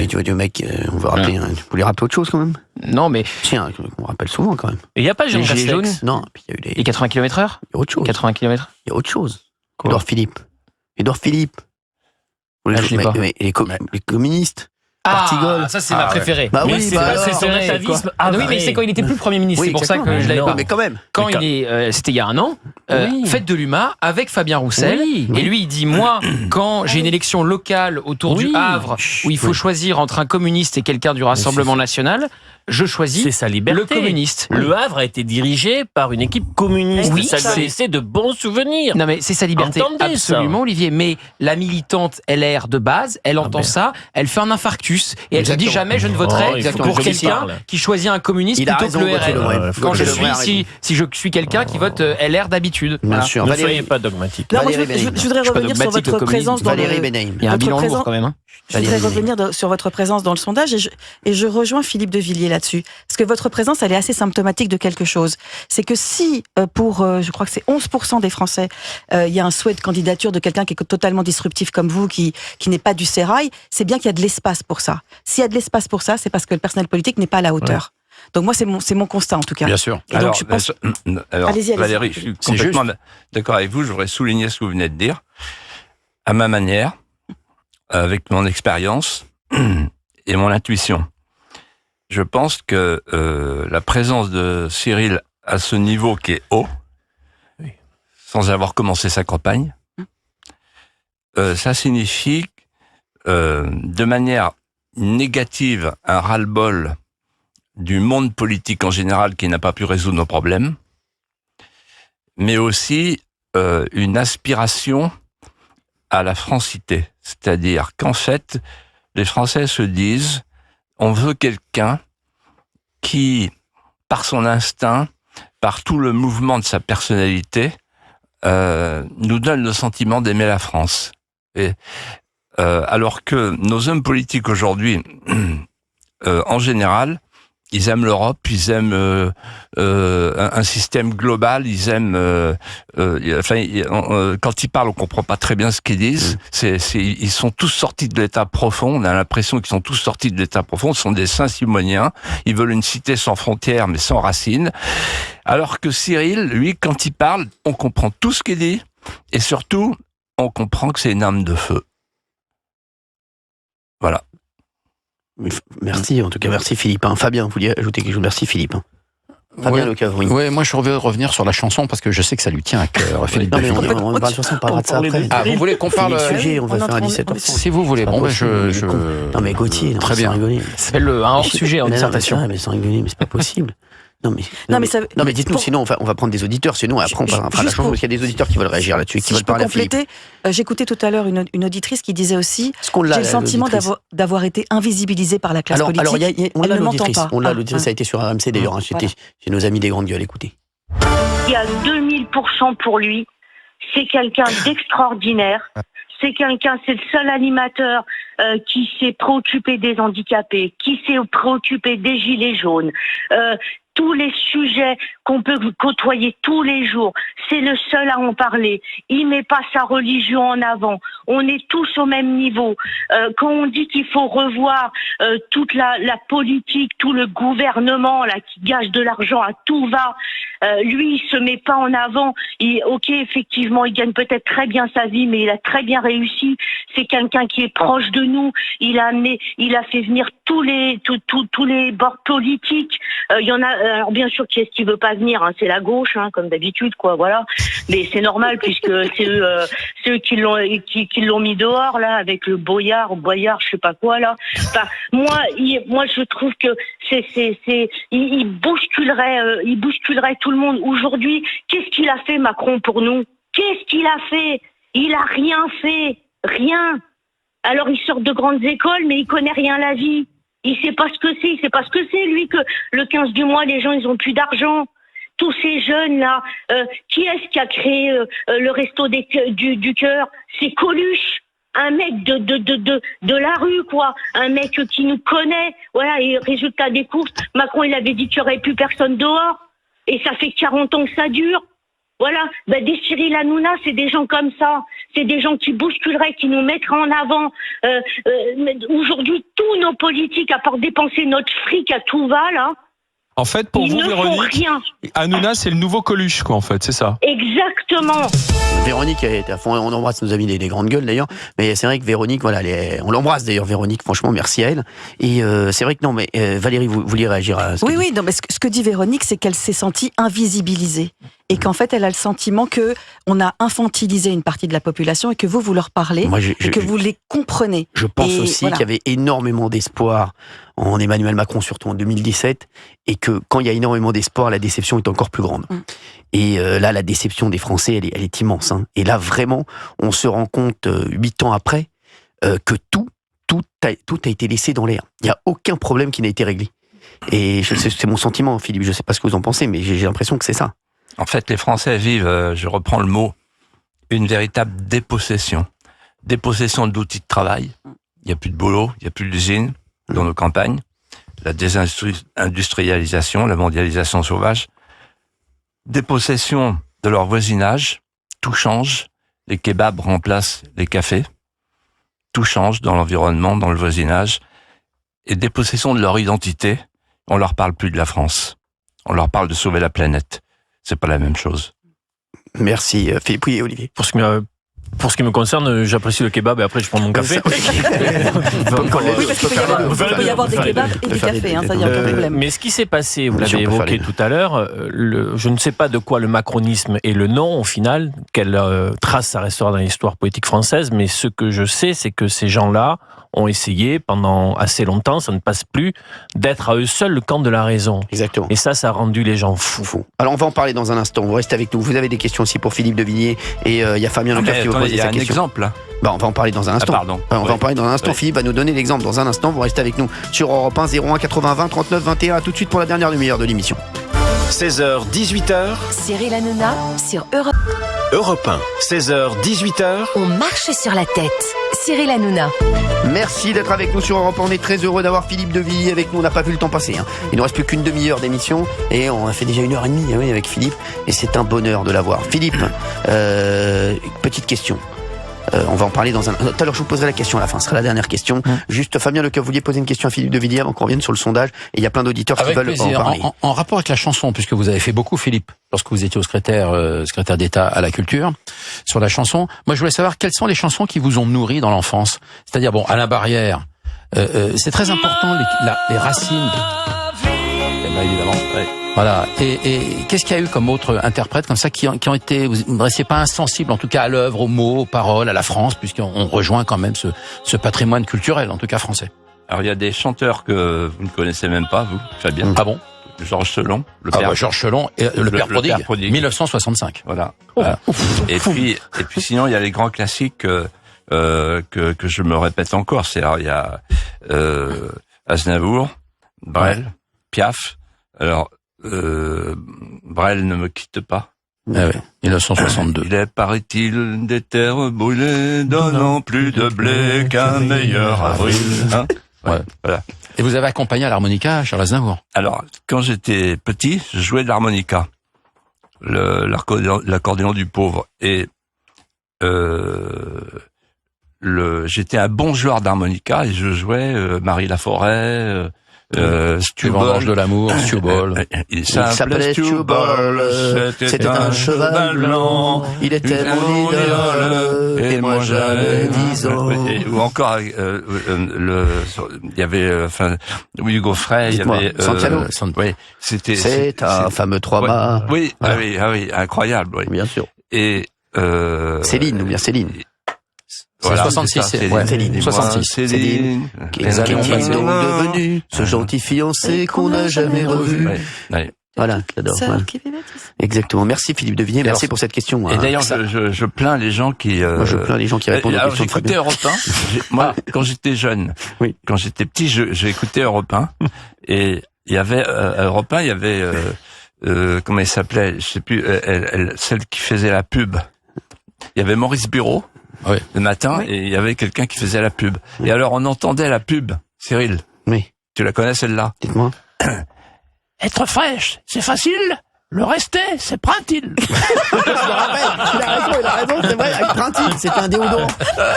Tu vois, du mec, on veut rappeler. Vous voulez rappeler autre chose quand même? Non, mais. Tiens, on rappelle souvent quand même. Il n'y a pas les gilets jaunes? Non, puis il y a eu les 80 km/h? Il y a autre chose. 80 km? Il y a autre chose. Édouard Philippe. Les communistes. Ça c'est ma préférée. Bah oui, c'est son atavisme. Oui, mais c'est quand il était plus Premier ministre. C'est pour ça que je l'avais pas. Mais quand même. C'était il y a un an. Fête de l'UMA avec Fabien Roussel. Et lui, il dit moi, quand j'ai une élection locale autour du Havre où il faut choisir entre un communiste et quelqu'un du Rassemblement national, je choisis sa liberté. Le communiste. Le Havre a été dirigé par une équipe communiste. Oui, ça lui a laissé de bons souvenirs. Non, mais c'est sa liberté. Entendez absolument, ça. Olivier. Mais la militante LR de base, elle entend ça, elle fait un infarctus et elle se dit jamais je ne voterai pour quelqu'un qui choisit un communiste plutôt que le RN. Quand si je suis quelqu'un qui vote LR d'habitude. Bien sûr. Ne soyez pas dogmatique. Je voudrais revenir sur votre présence dans le... Il y a un bilan lourd quand même. Je voudrais revenir sur votre présence dans le sondage et je rejoins Philippe de Villiers là-dessus. Parce que votre présence, elle est assez symptomatique de quelque chose. C'est que si, je crois que c'est 11% des Français, il y a un souhait de candidature de quelqu'un qui est totalement disruptif comme vous, qui n'est pas du sérail, c'est bien qu'il y a de l'espace pour ça. S'il y a de l'espace pour ça, c'est parce que le personnel politique n'est pas à la hauteur. Ouais. Donc moi, c'est mon constat en tout cas. Bien sûr. Et alors, donc, je pense... allez-y. Valérie, je suis complètement d'accord avec vous. Je voudrais souligner ce que vous venez de dire. À ma manière, avec mon expérience et mon intuition. Je pense que la présence de Cyril à ce niveau qui est haut, sans avoir commencé sa campagne, ça signifie de manière négative un ras-le-bol du monde politique en général qui n'a pas pu résoudre nos problèmes, mais aussi une aspiration à la francité. C'est-à-dire qu'en fait, les Français se disent, on veut quelqu'un qui, par son instinct, par tout le mouvement de sa personnalité, nous donne le sentiment d'aimer la France. Et, alors que nos hommes politiques aujourd'hui, en général, ils aiment l'Europe, ils aiment un système global, ils aiment... quand ils parlent, on comprend pas très bien ce qu'ils disent. Ils sont tous sortis de l'État profond. On a l'impression qu'ils sont tous sortis de l'État profond. Ce sont des Saint-Simoniens. Ils veulent une cité sans frontières, mais sans racines. Alors que Cyril, lui, quand il parle, on comprend tout ce qu'il dit. Et surtout, on comprend que c'est une âme de feu. Voilà. Merci, en tout cas, merci Philippe. Fabien, vous vouliez ajouter quelque chose? Merci Philippe. Fabien Lecoeuvre, oui. Oui, moi je veux revenir sur la chanson parce que je sais que ça lui tient à cœur. Philippe de Villiers. On parle de chanson, on parlera de ça après. Ah, vous voulez qu'on parle sujet, on va faire à 17h30. Si vous voulez, bon, Non mais Gauthier, très bien. Ça s'appelle un hors-sujet en dissertation. Mais sans rigoler, mais c'est pas possible. Non mais dites-nous, sinon on va prendre des auditeurs, sinon après on fera la chanson, parce qu'il y a des auditeurs qui veulent réagir là-dessus, qui veulent parler à Philippe. J'écoutais tout à l'heure une auditrice qui disait aussi, j'ai le sentiment d'avoir été invisibilisé par la classe politique. Alors on l'a l'auditrice, l'auditrice, ça a été sur RMC d'ailleurs, c'était chez nos amis des Grandes Gueules, écoutez. Il y a 2000% pour lui, c'est quelqu'un d'extraordinaire. C'est c'est le seul animateur qui s'est préoccupé des handicapés, qui s'est préoccupé des gilets jaunes. Tous les sujets qu'on peut côtoyer tous les jours, c'est le seul à en parler. Il met pas sa religion en avant. On est tous au même niveau. Quand on dit qu'il faut revoir toute la politique, tout le gouvernement là qui gâche de l'argent à tout va, lui il se met pas en avant. Ok, effectivement, il gagne peut-être très bien sa vie, mais il a très bien réussi. C'est quelqu'un qui est proche de nous. Il a fait venir tous les bords politiques. Il y en a. Alors bien sûr, qui est-ce qui veut pas venir, c'est la gauche, comme d'habitude, quoi. Voilà. Mais c'est normal puisque c'est eux qui l'ont mis dehors là avec le Boyard, je sais pas quoi là. Enfin, moi, je trouve que il bousculerait tout le monde. Aujourd'hui, qu'est-ce qu'il a fait Macron pour nous? Qu'est-ce qu'il a fait? Il a rien fait, rien. Alors il sort de grandes écoles, mais il connaît rien à la vie. Il sait pas ce que c'est. Il sait pas ce que c'est, lui, que le 15 du mois, les gens, ils ont plus d'argent. Tous ces jeunes-là, qui est-ce qui a créé le resto du cœur? C'est Coluche. Un mec de la rue, quoi. Un mec qui nous connaît. Voilà, et résultat des courses, Macron, il avait dit qu'il y aurait plus personne dehors. Et ça fait 40 ans que ça dure. Voilà, des Cyril Hanouna, c'est des gens comme ça. C'est des gens qui bousculeraient, qui nous mettraient en avant. Aujourd'hui, tous nos politiques, à part dépenser notre fric à tout va, là. En fait, pour vous, Véronique, Hanouna, c'est le nouveau Coluche, quoi, en fait, c'est ça. Exactement. Véronique est à fond, on embrasse nos amis des Grandes Gueules d'ailleurs, mais c'est vrai que Véronique, voilà, on l'embrasse d'ailleurs, Véronique, franchement, merci à elle. Et c'est vrai que non, mais Valérie, vous vouliez réagir à ce Oui, non, mais ce que dit Véronique, c'est qu'elle s'est sentie invisibilisée. Et qu'en fait, elle a le sentiment que on a infantilisé une partie de la population et que vous leur parlez et que vous les comprenez. Je pense aussi qu'il y avait énormément d'espoir en Emmanuel Macron, surtout en 2017, et que quand il y a énormément d'espoir, la déception est encore plus grande. Et là, la déception des Français, elle est immense. Et là, vraiment, on se rend compte, 8 ans après, que tout a été laissé dans l'air. Il n'y a aucun problème qui n'a été réglé. Et c'est mon sentiment, Philippe, je ne sais pas ce que vous en pensez, mais j'ai l'impression que c'est ça. En fait, les Français vivent, je reprends le mot, une véritable dépossession. Dépossession d'outils de travail. Il n'y a plus de boulot, il n'y a plus d'usines dans nos campagnes. La désindustrialisation, la mondialisation sauvage. Dépossession de leur voisinage. Tout change. Les kebabs remplacent les cafés. Tout change dans l'environnement, dans le voisinage. Et dépossession de leur identité. On leur parle plus de la France. On leur parle de sauver la planète. C'est pas la même chose. Merci Philippe. Oui, Olivier. Pour ce qui m'a Pour ce qui me concerne, j'apprécie le kebab et après je prends mon café. Oui, parce qu'il peut y avoir des kebabs et du café, ça y a aucun problème. Mais ce qui s'est passé, vous l'avez évoqué tout à l'heure, je ne sais pas de quoi le macronisme est le nom au final, quelle trace ça restera dans l'histoire politique française, mais ce que je sais, c'est que ces gens-là ont essayé pendant assez longtemps, ça ne passe plus, d'être à eux seuls le camp de la raison. Exactement. Et ça a rendu les gens fous. Alors on va en parler dans un instant, vous restez avec nous. Vous avez des questions aussi pour Philippe de Villiers et il y a Fabien Leclerc qui va poser sa question. Il y a un exemple là. On va en parler dans un instant. On va en parler dans un instant. Philippe va nous donner l'exemple dans un instant. Vous restez avec nous sur Europe 1, 01 80 20 39 21. À tout de suite pour la dernière demi-heure de l'émission. 16h, 18h. Cyril Hanouna sur Europe. Europe 1, 16h, 18h. On marche sur la tête. Cyril Hanouna. Merci d'être avec nous sur Europe 1. On est très heureux d'avoir Philippe de Villiers avec nous. On n'a pas vu le temps passer. Il ne reste plus qu'une demi-heure d'émission et on a fait déjà 1h30 avec Philippe. Et c'est un bonheur de l'avoir. Philippe, petite question. On va en parler dans un... Tout à l'heure, je vous poserai la question à la fin. Ce sera la dernière question. Juste, Fabien Leclerc, vous vouliez poser une question à Philippe de Villiers avant qu'on revienne sur le sondage. Et il y a plein d'auditeurs qui veulent en parler. En rapport avec la chanson, puisque vous avez fait beaucoup, Philippe, lorsque vous étiez au secrétaire d'État à la culture, sur la chanson. Moi, je voulais savoir quelles sont les chansons qui vous ont nourri dans l'enfance. C'est-à-dire, Alain Barrière, c'est très important, les racines. Évidemment, ouais. Voilà. Et qu'est-ce qu'il y a eu comme autres interprètes comme ça qui ont été, vous ne restiez pas insensibles en tout cas à l'œuvre, aux mots, aux paroles, à la France, puisqu'on rejoint quand même ce patrimoine culturel, en tout cas français. Alors il y a des chanteurs que vous ne connaissez même pas, vous, Fabien. Ah bon? Georges Selon, Georges Selon et le Père Prodigue. 1965. Voilà. Et puis sinon il y a les grands classiques que je me répète encore. C'est-à-dire il y a Aznavour, Brel, Piaf. Alors Brel ne me quitte pas. Ah oui, 1962. Il est, paraît-il, des terres brûlées, donnant plus de blé qu'un meilleur avril. Ouais. Voilà. Et vous avez accompagné à l'harmonica, Charles Aznavour? Alors, quand j'étais petit, je jouais de l'harmonica, l'accordéon du pauvre, et j'étais un bon joueur d'harmonica et je jouais Marie Laforêt. Vendange de l'amour, Stewball. Il s'appelait Stewball, c'était un cheval blanc, il était mon idole, et moi j'avais 10 ans. Ou encore, il y avait, Hugo Frey, il y avait, Santiano. Oui, c'est un fameux trois-mâts. Oui, oui, incroyable, oui. Bien sûr. Et, Céline, ou bien Céline. Voilà, 66, Céline. 66. Céline. Qu'est-il donc devenu, ce gentil fiancé qu'on n'a jamais revu? Voilà, j'adore. Voilà. Exactement. Merci Philippe de Villiers, merci pour cette question. Et d'ailleurs, je plains les gens qui... Moi, je plains les gens qui répondent aux questions. J'écoutais Europe 1. Moi, quand j'étais jeune, quand j'étais petit, j'ai écouté Europe 1. Et il y avait, à Europe 1, il y avait, comment elle s'appelait? Je sais plus, celle qui faisait la pub. Il y avait Maurice Bureau. Oui. Le matin, et il y avait quelqu'un qui faisait la pub. Et alors, on entendait la pub. Cyril. Oui. Tu la connais, celle-là? Dites-moi. Être fraîche, c'est facile. Le rester, c'est Printil. Il a raison, c'est vrai, avec Printil, c'était un déodorant.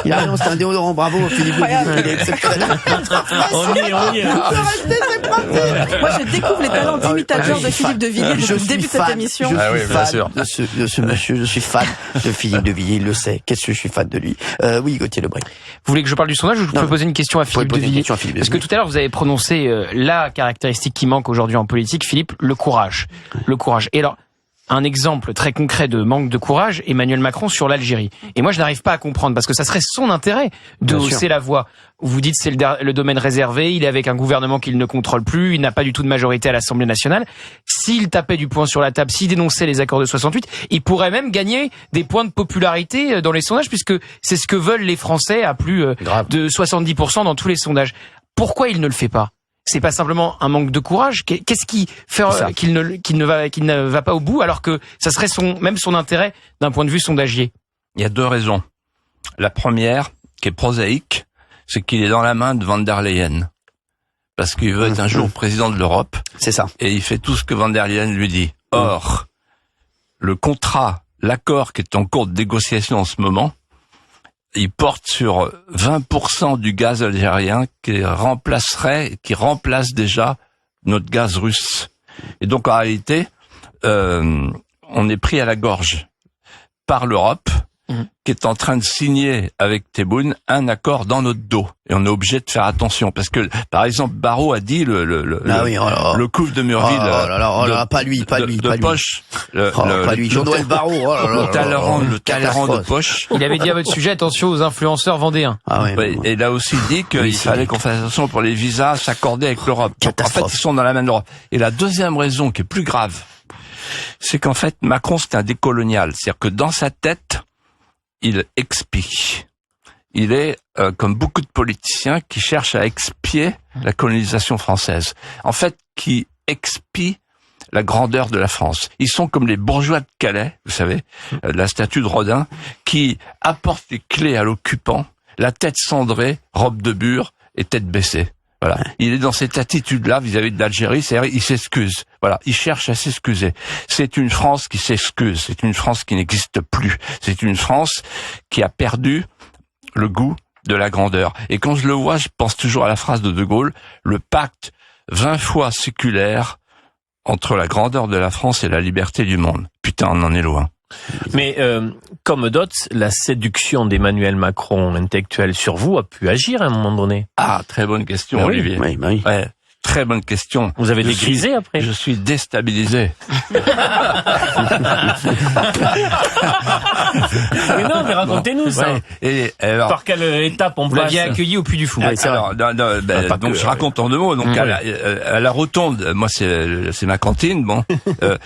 Il a raison, c'était un déodorant, bravo Philippe de Villiers. On y est. Le rester, c'est Printil. Moi, je découvre les talents d'imitateur de Philippe de Villiers depuis le début de cette émission. Je suis fan de ce monsieur, je suis fan de Philippe de Villiers, il le sait. Qu'est-ce que je suis fan de lui? Oui, Gauthier Lebray. Vous voulez que je parle du sondage ou je peux poser une question à Philippe de Villiers? Parce que tout à l'heure, vous avez prononcé la caractéristique qui manque aujourd'hui en politique, Philippe, le courage. Le courage. Et alors, un exemple très concret de manque de courage, Emmanuel Macron sur l'Algérie. Et moi, je n'arrive pas à comprendre, parce que ça serait son intérêt de hausser la voix. Vous dites c'est le domaine réservé, il est avec un gouvernement qu'il ne contrôle plus, il n'a pas du tout de majorité à l'Assemblée nationale. S'il tapait du poing sur la table, s'il dénonçait les accords de 68, il pourrait même gagner des points de popularité dans les sondages, puisque c'est ce que veulent les Français à plus de 70% dans tous les sondages. Pourquoi il ne le fait pas? C'est pas simplement un manque de courage. Qu'est-ce qui fait qu'il ne va pas au bout, alors que ça serait même son intérêt d'un point de vue sondagier? Il y a deux raisons. La première, qui est prosaïque, c'est qu'il est dans la main de Van der Leyen. Parce qu'il veut être un jour président de l'Europe. C'est ça. Et il fait tout ce que Van der Leyen lui dit. Or, l'accord qui est en cours de négociation en ce moment, il porte sur 20% du gaz algérien qui remplace déjà notre gaz russe. Et donc, en réalité, on est pris à la gorge par l'Europe qui est en train de signer avec Tebboune un accord dans notre dos. Et on est obligé de faire attention parce que, par exemple, Barrot a dit le couple de Murville, pas lui, Poche, pas lui, Jean-Noël Barrot, le Talleyrand de Poche. Il avait dit à votre sujet, attention aux influenceurs vendéens. Et il a aussi dit qu'il fallait qu'on fasse attention pour les visas s'accorder avec l'Europe. En fait, ils sont dans la main de l'Europe. Et la deuxième raison qui est plus grave, c'est qu'en fait, Macron, c'est un décolonial. C'est-à-dire que dans sa tête, il expie. Il est comme beaucoup de politiciens qui cherchent à expier la colonisation française. En fait, qui expie la grandeur de la France. Ils sont comme les bourgeois de Calais, vous savez, la statue de Rodin, qui apportent les clés à l'occupant, la tête cendrée, robe de bure et tête baissée. Voilà. Il est dans cette attitude-là vis-à-vis de l'Algérie, c'est-à-dire il s'excuse. Voilà. Il cherche à s'excuser. C'est une France qui s'excuse. C'est une France qui n'existe plus. C'est une France qui a perdu le goût de la grandeur. Et quand je le vois, je pense toujours à la phrase de De Gaulle, le pacte 20 fois séculaire entre la grandeur de la France et la liberté du monde. Putain, on en est loin. Mais comme d'autres, la séduction d'Emmanuel Macron intellectuel sur vous a pu agir à un moment donné. Ah, très bonne question, Olivier. Oui. Ouais, très bonne question. Vous avez dégrisé après? Je suis déstabilisé. Mais non, mais racontez-nous ça. Et alors, par quelle étape on vous l'aviez accueilli au Puy du Fou? Donc je raconte en 2 mots. Donc à la Rotonde, moi c'est ma cantine. Bon,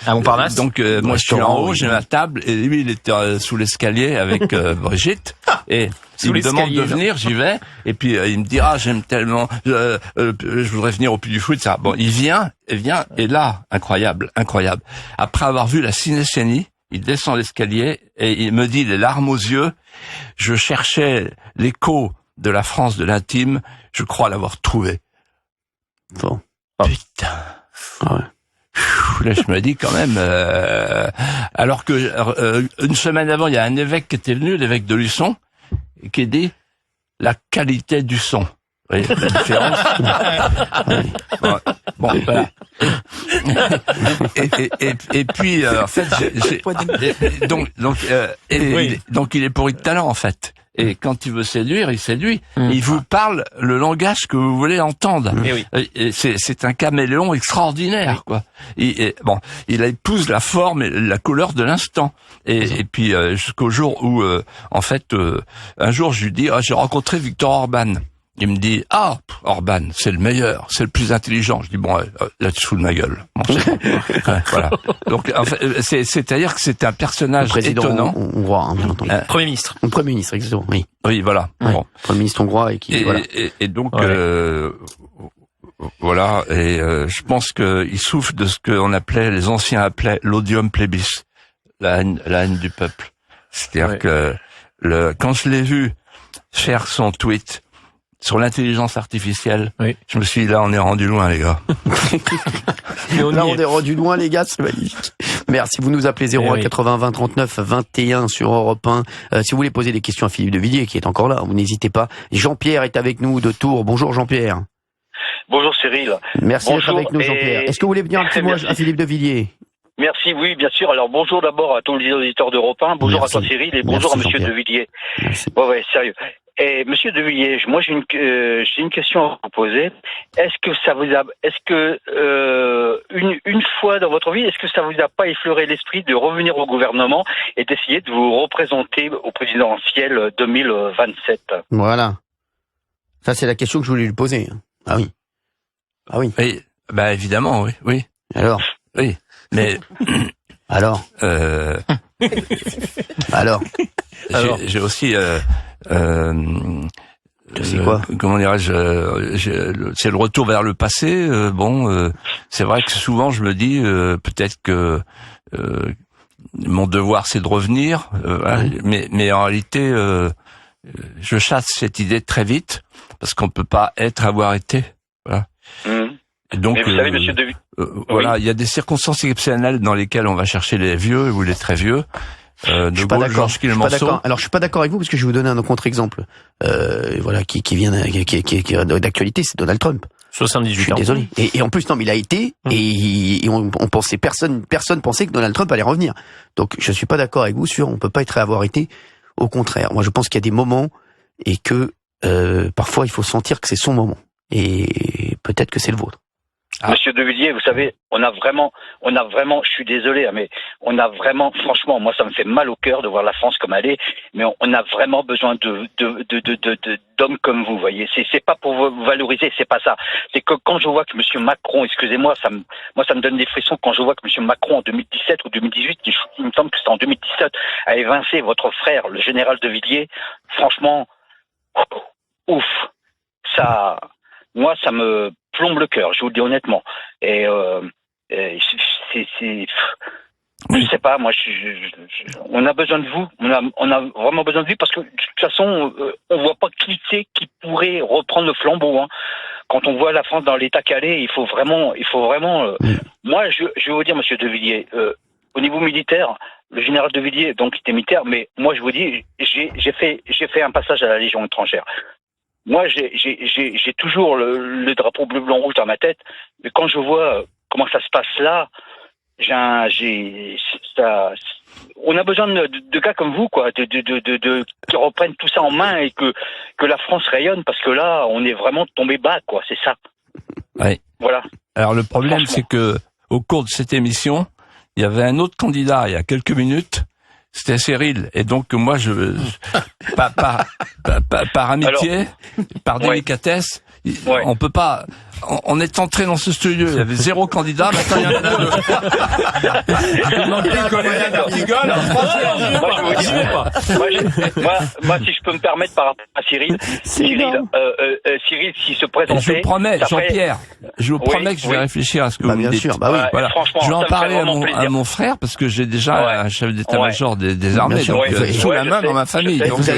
à Montparnasse. Donc moi je suis en haut, j'ai ma table, et lui il était sous l'escalier avec Brigitte. Et il me demande de venir, j'y vais, et puis il me dit j'aime tellement, je voudrais venir au Puy du Fou, et ça. Bon, il vient, et là, incroyable. Après avoir vu la Cinécénie, il descend l'escalier et il me dit, les larmes aux yeux, je cherchais l'écho de la France de l'intime, je crois l'avoir trouvé. Bon. Putain. Là, je me dis quand même, alors que une semaine avant, il y a un évêque qui était venu, l'évêque de Luçon, et qui dit la qualité du son. Vous voyez la différence? Bon, voilà. Et puis en fait, donc il est pourri de talent en fait. Et quand il veut séduire, il séduit. Il vous parle le langage que vous voulez entendre. Et c'est un caméléon extraordinaire, quoi. Il épouse la forme et la couleur de l'instant. Et puis jusqu'au jour où, en fait, un jour je lui dis, j'ai rencontré Viktor Orban. Il me dit, Orban, c'est le meilleur, c'est le plus intelligent. Je dis, bon, là, tu te fous de ma gueule. Bon, voilà. Donc, en fait, c'est-à-dire que c'est un personnage étonnant. Hongrois, bien entendu. Premier ministre. Premier ministre, exactement, oui. Oui, voilà. Ouais. Bon. Premier ministre hongrois voilà. Et donc, voilà. Et je pense qu'il souffre de ce que les anciens appelaient l'odium plebis, la haine du peuple. C'est-à-dire que quand je l'ai vu faire son tweet sur l'intelligence artificielle, je me suis dit, là, on est rendu loin, les gars. On est rendu loin, les gars, c'est magnifique. Merci, vous nous appelez 01 80 20 39 21 sur Europe 1. Si vous voulez poser des questions à Philippe de Villiers, qui est encore là, vous n'hésitez pas. Jean-Pierre est avec nous de Tours. Bonjour, Jean-Pierre. Bonjour, Cyril. Merci d'être avec nous, Jean-Pierre. Est-ce que vous voulez venir un petit mot à Philippe de Villiers? Merci, oui, bien sûr. Alors, bonjour d'abord à tous les auditeurs d'Europe 1. Bonjour à toi, Cyril, et bonjour à Monsieur de Villiers. Ouais, sérieux. Et Monsieur de Villiers, moi j'ai une question à vous poser. Est-ce que une fois dans votre vie, est-ce que ça vous a pas effleuré l'esprit de revenir au gouvernement et d'essayer de vous représenter au présidentiel 2027? Voilà. Ça, c'est la question que je voulais lui poser. Ah oui. Oui, bah évidemment, oui. Alors? Oui, mais alors j'ai aussi c'est quoi? Comment dirais-je, c'est le retour vers le passé. C'est vrai que souvent je me dis peut-être que mon devoir c'est de revenir, mais en réalité je chasse cette idée très vite parce qu'on peut pas avoir été. Voilà. Et donc, mais vous savez, Monsieur voilà, il y a des circonstances exceptionnelles dans lesquelles on va chercher les vieux ou les très vieux. Je suis pas d'accord. Alors je suis pas d'accord avec vous parce que je vais vous donner un contre-exemple. Voilà, qui vient d'actualité, c'est Donald Trump. 78 ans. Je suis désolé. Et en plus, non, mais il a été et on pensait personne pensait que Donald Trump allait revenir. Donc je suis pas d'accord avec vous sur on peut pas avoir été Au contraire, moi je pense qu'il y a des moments et que parfois il faut sentir que c'est son moment. Et peut-être que c'est le vôtre. Monsieur De Villiers, vous savez, on a vraiment, je suis désolé, mais on a vraiment, franchement, moi ça me fait mal au cœur de voir la France comme elle est, mais on a vraiment besoin d'hommes comme vous, voyez. C'est pas pour vous valoriser, c'est pas ça. C'est que quand je vois que Monsieur Macron, excusez-moi, ça me donne des frissons quand je vois que Monsieur Macron en 2017 ou 2018, il me semble que c'était en 2017, a évincé votre frère, le général De Villiers. Franchement, ouf, ça, moi ça me plombe le cœur, je vous le dis honnêtement. Et je sais pas, moi, on a besoin de vous. On a vraiment besoin de vous parce que de toute façon, on voit pas qui c'est qui pourrait reprendre le flambeau. Hein. Quand on voit la France dans l'état qu'elle est, il faut vraiment. Moi, je vais vous dire, Monsieur De Villiers, au niveau militaire, le général De Villiers, donc, il était militaire, mais moi, je vous dis, j'ai fait un passage à la Légion étrangère. Moi, j'ai toujours le drapeau bleu, blanc, rouge dans ma tête, mais quand je vois comment ça se passe là, on a besoin de gars comme vous, quoi, qui reprennent tout ça en main et que la France rayonne, parce que là, on est vraiment tombé bas, quoi, c'est ça. Oui. Voilà. Alors le problème, c'est que au cours de cette émission, il y avait un autre candidat il y a quelques minutes. C'était Cyril, et donc moi par amitié, par délicatesse, on peut pas. On est entré dans ce studio, il y avait 0 candidat, maintenant il y en a 2. Moi, si je peux me permettre par rapport à Cyril, Cyril, s'il se présentait... Je vous promets, Jean-Pierre, je vous promets que je vais réfléchir à ce que vous me dites. Bien sûr, bah oui. Voilà. Je vais en parler à mon frère, parce que j'ai déjà un chef d'état-major des armées, donc sous la main dans ma famille. Donc ça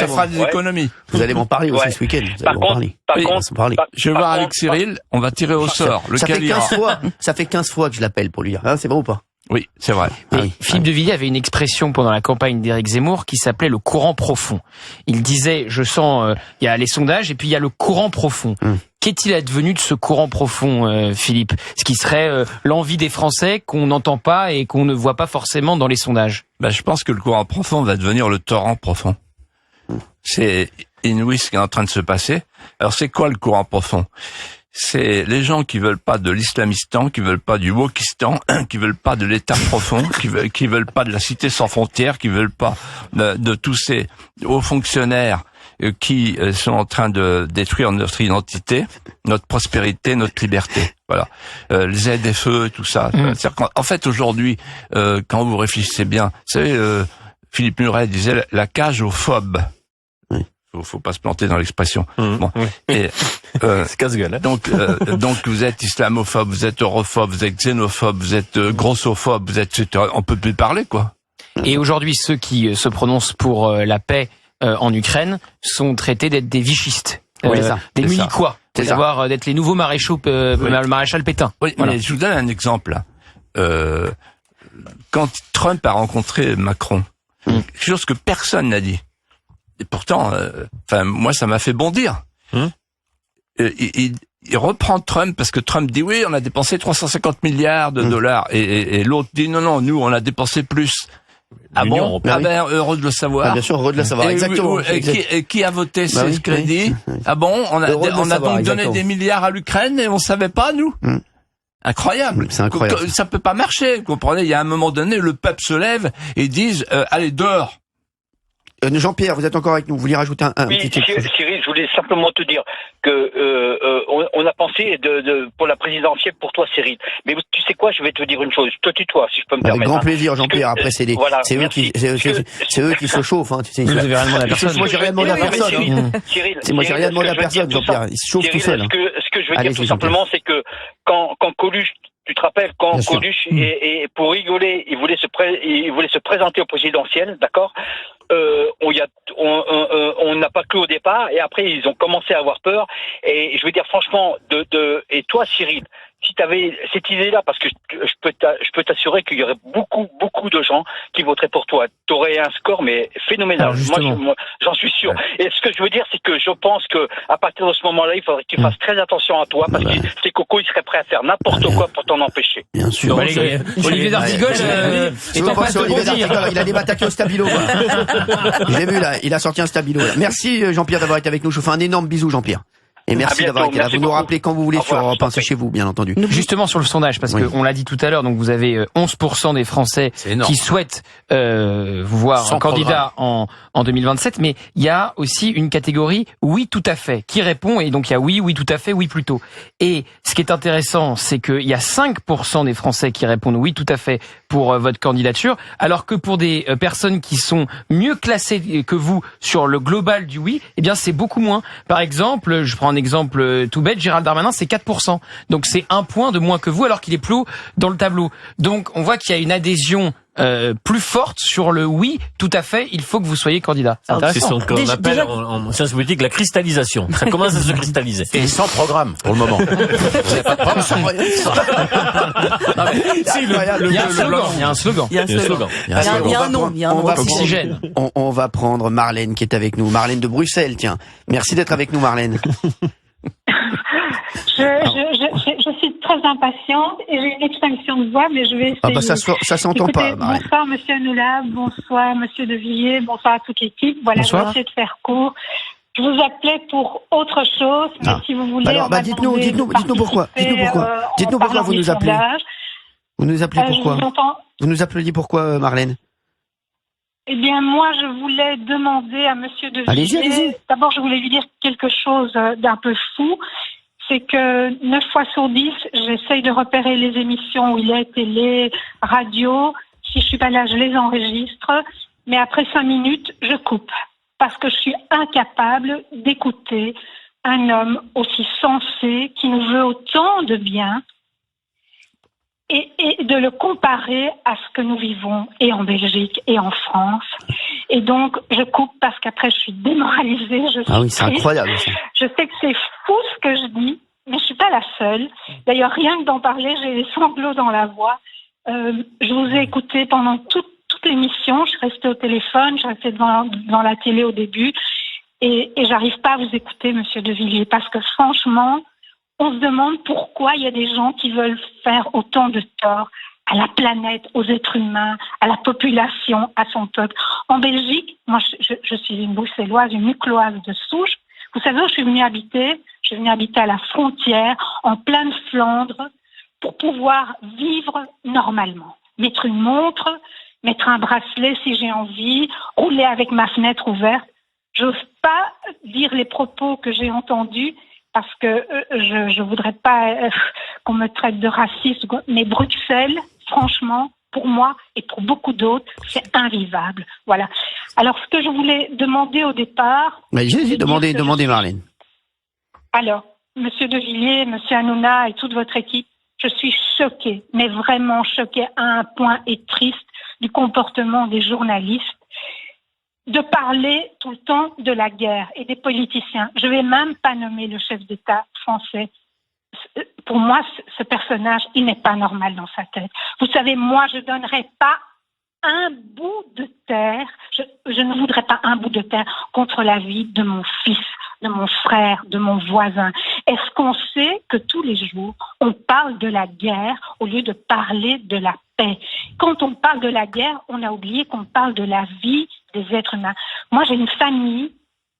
fera des économies. Vous allez m'en parler aussi ce week-end. Par contre, je vais voir avec Cyril, on va tirer au sort. Ça fait 15 fois que je l'appelle pour lui dire. Hein, c'est vrai ou pas? Oui, c'est vrai. Philippe de Villiers avait une expression pendant la campagne d'Éric Zemmour qui s'appelait le courant profond. Il disait, je sens, il y a les sondages et puis il y a le courant profond. Qu'est-il advenu de ce courant profond, Philippe? Ce qui serait l'envie des Français qu'on n'entend pas et qu'on ne voit pas forcément dans les sondages. Je pense que le courant profond va devenir le torrent profond. C'est inouï ce qui est en train de se passer. Alors c'est quoi le courant profond? C'est les gens qui veulent pas de l'islamistan, qui veulent pas du wokistan, qui veulent pas de l'État profond, qui veulent pas de la cité sans frontières, qui veulent pas de tous ces hauts fonctionnaires qui sont en train de détruire notre identité, notre prospérité, notre liberté. Voilà. Les ZFE, tout ça. En fait, aujourd'hui, quand vous réfléchissez bien, vous savez, Philippe Muret disait la cage aux phobes. Faut pas se planter dans l'expression. Bon. Et, c'est casse-gueule. Hein. Donc vous êtes islamophobe, vous êtes europhobe, vous êtes xénophobe, vous êtes grossophobe, vous êtes, on peut plus parler, quoi. Et aujourd'hui, ceux qui se prononcent pour la paix en Ukraine sont traités d'être des vichistes, des munichois, d'être les nouveaux maréchaux, le maréchal Pétain. Oui, voilà. Mais je vous donne un exemple. Quand Trump a rencontré Macron, quelque chose que personne n'a dit. Et pourtant, moi, ça m'a fait bondir. Il reprend Trump parce que Trump dit oui, on a dépensé 350 milliards de dollars, et l'autre dit non, nous, on a dépensé plus. Ah bon? Heureux de le savoir. Bien sûr, heureux de le savoir. Exactement. Et qui a voté ces crédits? Ah bon? On a donc donné des milliards à l'Ukraine et on savait pas, nous? Incroyable. C'est incroyable. Ça peut pas marcher. Vous comprenez? Il y a un moment donné, le peuple se lève et disent, allez, dehors. Jean-Pierre, vous êtes encore avec nous. Vous voulez rajouter un petit truc? Cyril, je voulais simplement te dire que on a pensé pour la présidentielle pour toi, Cyril. Mais tu sais quoi? Je vais te dire une chose. Je te tutoie, si je peux me permettre. Avec grand plaisir, Jean-Pierre. Après, c'est eux qui se chauffent. Hein, tu sais. Vous avez rien demandé à personne. Moi, j'ai rien demandé à personne. Moi, j'ai rien demandé à personne, Jean-Pierre. Il se chauffe tout seul. Ce que je veux dire tout simplement, c'est que quand Coluche, tu te rappelles quand Coluche et pour rigoler, il voulait se présenter au présidentiel, d'accord? On n'a pas cru au départ et après ils ont commencé à avoir peur, et je veux dire franchement et toi Cyril, si tu avais cette idée-là, parce que je peux t'assurer qu'il y aurait beaucoup de gens qui voteraient pour toi. Tu aurais un score, mais phénoménal. Moi, j'en suis sûr. Et ce que je veux dire, c'est que je pense que à partir de ce moment-là, il faudrait que tu fasses très attention à toi, parce que ces cocos, ils seraient prêts à faire n'importe quoi pour t'en empêcher. Bien sûr. Olivier d'Artigol est en train de rebondir. Il a débattaqué au stabilo. J'ai vu là, il a sorti un stabilo. Là. Merci Jean-Pierre d'avoir été avec nous. Je vous fais un énorme bisou, Jean-Pierre. Et merci d'avoir été là. Vous nous rappelez quand vous voulez sur Europe 1, c'est chez vous, bien entendu. Justement sur le sondage, parce que on l'a dit tout à l'heure, donc vous avez 11% des Français qui souhaitent vous voir un candidat en 2027, mais il y a aussi une catégorie oui tout à fait qui répond, et donc il y a oui tout à fait, oui plutôt. Et ce qui est intéressant, c'est qu'il y a 5% des Français qui répondent oui tout à fait pour votre candidature, alors que pour des personnes qui sont mieux classées que vous sur le global du oui, eh bien c'est beaucoup moins. Par exemple, je prends un exemple tout bête, Gérald Darmanin, c'est 4%. Donc c'est 1 point de moins que vous, alors qu'il est plus haut dans le tableau. Donc on voit qu'il y a une adhésion plus forte sur le oui, tout à fait, il faut que vous soyez candidat. C'est intéressant. C'est ce qu'on appelle en sciences politiques la cristallisation. Ça commence à se cristalliser. Et sans programme, pour le moment. Vous n'avez pas de programme. Il y a un slogan. Il y a un nom. Oxygène. On va prendre Marlène qui est avec nous. Marlène de Bruxelles, tiens. Merci d'être avec nous, Marlène. Je suis très impatiente et j'ai une extinction de voix, mais je vais essayer. Ça s'entend pas, Marlène. Bonsoir, monsieur Hanouna, bonsoir, monsieur De Villiers, bonsoir à toute l'équipe. Voilà, je vais essayer de faire court. Je vous appelais pour autre chose, mais si vous voulez. Alors, dites-nous pourquoi. Dites-nous pourquoi vous nous appelez. Vous nous appelez pourquoi? Vous nous appeliez pourquoi, Marlène? Eh bien, moi, je voulais demander à monsieur De Villiers. Allez-y. D'abord, je voulais lui dire quelque chose d'un peu fou. C'est que 9 fois sur 10, j'essaye de repérer les émissions où il est, télé, radio. Si je suis pas là, je les enregistre. Mais après 5 minutes, je coupe. Parce que je suis incapable d'écouter un homme aussi sensé, qui nous veut autant de bien, et de le comparer à ce que nous vivons, et en Belgique, et en France. Et donc, je coupe parce qu'après, je suis démoralisée. Ah oui, c'est incroyable. Ça. Je sais que c'est fou ce que je dis, mais je suis pas la seule. D'ailleurs, rien que d'en parler, j'ai des sanglots dans la voix. Je vous ai écouté pendant toute l'émission. Je suis restée au téléphone, je restais devant la télé au début. Et j'arrive pas à vous écouter, monsieur De Villiers, parce que franchement, on se demande pourquoi il y a des gens qui veulent faire autant de tort à la planète, aux êtres humains, à la population, à son peuple. En Belgique, moi, je suis une bruxelloise, une mucloise de souche. Vous savez où je suis venue habiter? Je suis venue habiter à la frontière, en pleine Flandre, pour pouvoir vivre normalement. Mettre une montre, mettre un bracelet si j'ai envie, rouler avec ma fenêtre ouverte. J'ose pas dire les propos que j'ai entendus, parce que je voudrais pas qu'on me traite de raciste, mais Bruxelles, franchement, pour moi et pour beaucoup d'autres, c'est invivable. Voilà. Alors, ce que je voulais demander au départ... Mais j'ai demandé Marlène. Alors, monsieur De Villiers, monsieur Hanouna et toute votre équipe, je suis choquée, mais vraiment choquée à un point et triste du comportement des journalistes, de parler tout le temps de la guerre et des politiciens. Je vais même pas nommer le chef d'État français. Pour moi, ce personnage, il n'est pas normal dans sa tête. Vous savez, moi, je donnerais pas un bout de terre, je ne voudrais pas un bout de terre contre la vie de mon fils, de mon frère, de mon voisin. Est-ce qu'on sait que tous les jours, on parle de la guerre au lieu de parler de la paix? Quand on parle de la guerre, on a oublié qu'on parle de la vie des êtres humains. Moi, j'ai une famille,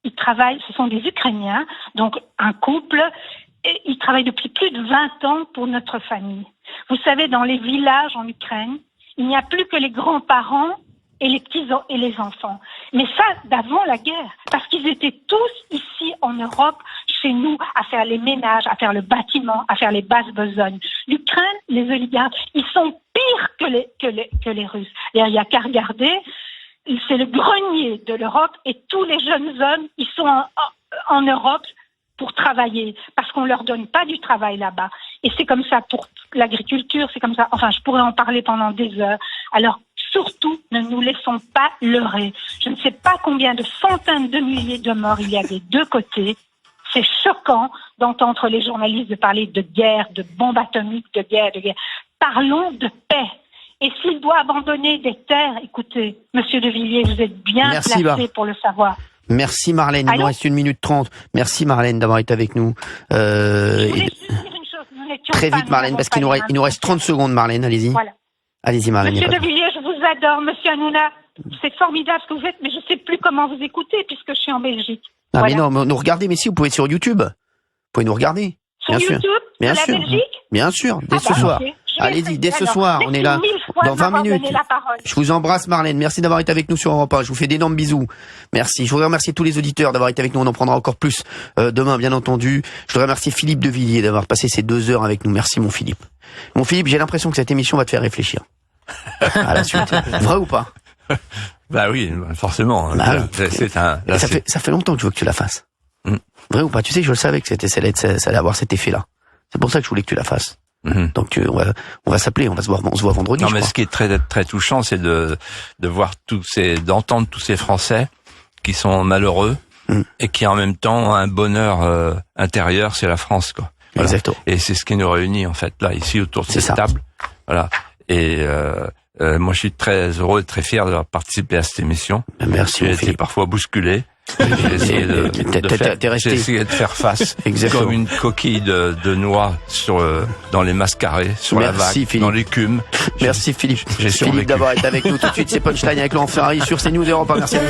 ils travaillent, ce sont des Ukrainiens, donc un couple, et ils travaillent depuis plus de 20 ans pour notre famille. Vous savez, dans les villages en Ukraine, il n'y a plus que les grands-parents et les petits et les enfants. Mais ça, d'avant la guerre, parce qu'ils étaient tous ici en Europe, chez nous, à faire les ménages, à faire le bâtiment, à faire les basses besognes. L'Ukraine, les oligarques, ils sont pires que les Russes. Et il n'y a qu'à regarder, c'est le grenier de l'Europe et tous les jeunes hommes, ils sont en Europe pour travailler, parce qu'on leur donne pas du travail là-bas. Et c'est comme ça pour l'agriculture, c'est comme ça. Enfin, je pourrais en parler pendant des heures. Alors, surtout, ne nous laissons pas leurrer. Je ne sais pas combien de centaines de milliers de morts il y a des deux côtés. C'est choquant d'entendre les journalistes parler de guerre, de bombes atomiques, de guerre. Parlons de paix. Et s'il doit abandonner des terres, écoutez, Monsieur de Villiers, vous êtes bien placé pour le savoir. Merci Marlène, il nous reste 1 minute 30. Merci Marlène d'avoir été avec nous. Je voulais juste dire une chose, très vite Marlène, parce qu'il nous reste 30 secondes Marlène, allez-y. Voilà. Allez-y Marlène. Monsieur de Villiers, je vous adore. Monsieur Hanouna, c'est formidable ce que vous faites, mais je ne sais plus comment vous écouter puisque je suis en Belgique. Ah voilà. mais non, nous regardez, mais si, vous pouvez être sur YouTube. Vous pouvez nous regarder. Sur YouTube, bien sur sûr. la Belgique. Bien sûr, dès ce soir. Okay. Allez-y, dès ce soir, on est là dans 20 minutes. Je vous embrasse Marlène, merci d'avoir été avec nous sur Europe 1, je vous fais d'énormes bisous. Merci, je voudrais remercier tous les auditeurs d'avoir été avec nous, on en prendra encore plus demain bien entendu. Je voudrais remercier Philippe de Villiers d'avoir passé ces 2 heures avec nous, merci mon Philippe. Mon Philippe, j'ai l'impression que cette émission va te faire réfléchir. À la suite, vrai ou pas? Bah oui, forcément. Bah, ça fait longtemps que je veux que tu la fasses. Vrai ou pas? Tu sais que je le savais que ça allait avoir cet effet-là. C'est pour ça que je voulais que tu la fasses. Donc on va s'appeler, on se voit vendredi. Non mais ce qui est très très touchant, c'est de voir d'entendre tous ces Français qui sont malheureux et qui en même temps ont un bonheur intérieur, c'est la France quoi. Voilà. Exactement. Et c'est ce qui nous réunit en fait là ici autour de cette table. Voilà. Et moi je suis très heureux et très fier d'avoir participé à cette émission. Merci. J'ai été parfois bousculé. J'ai essayé de faire face comme une coquille de noix dans les mascarés, sur la vague, Philippe. dans l'écume. Merci Philippe. Philippe d'avoir été avec nous tout de suite. C'est Punchline avec Laurent Ferrari sur CNews Europe 1. Merci à vous.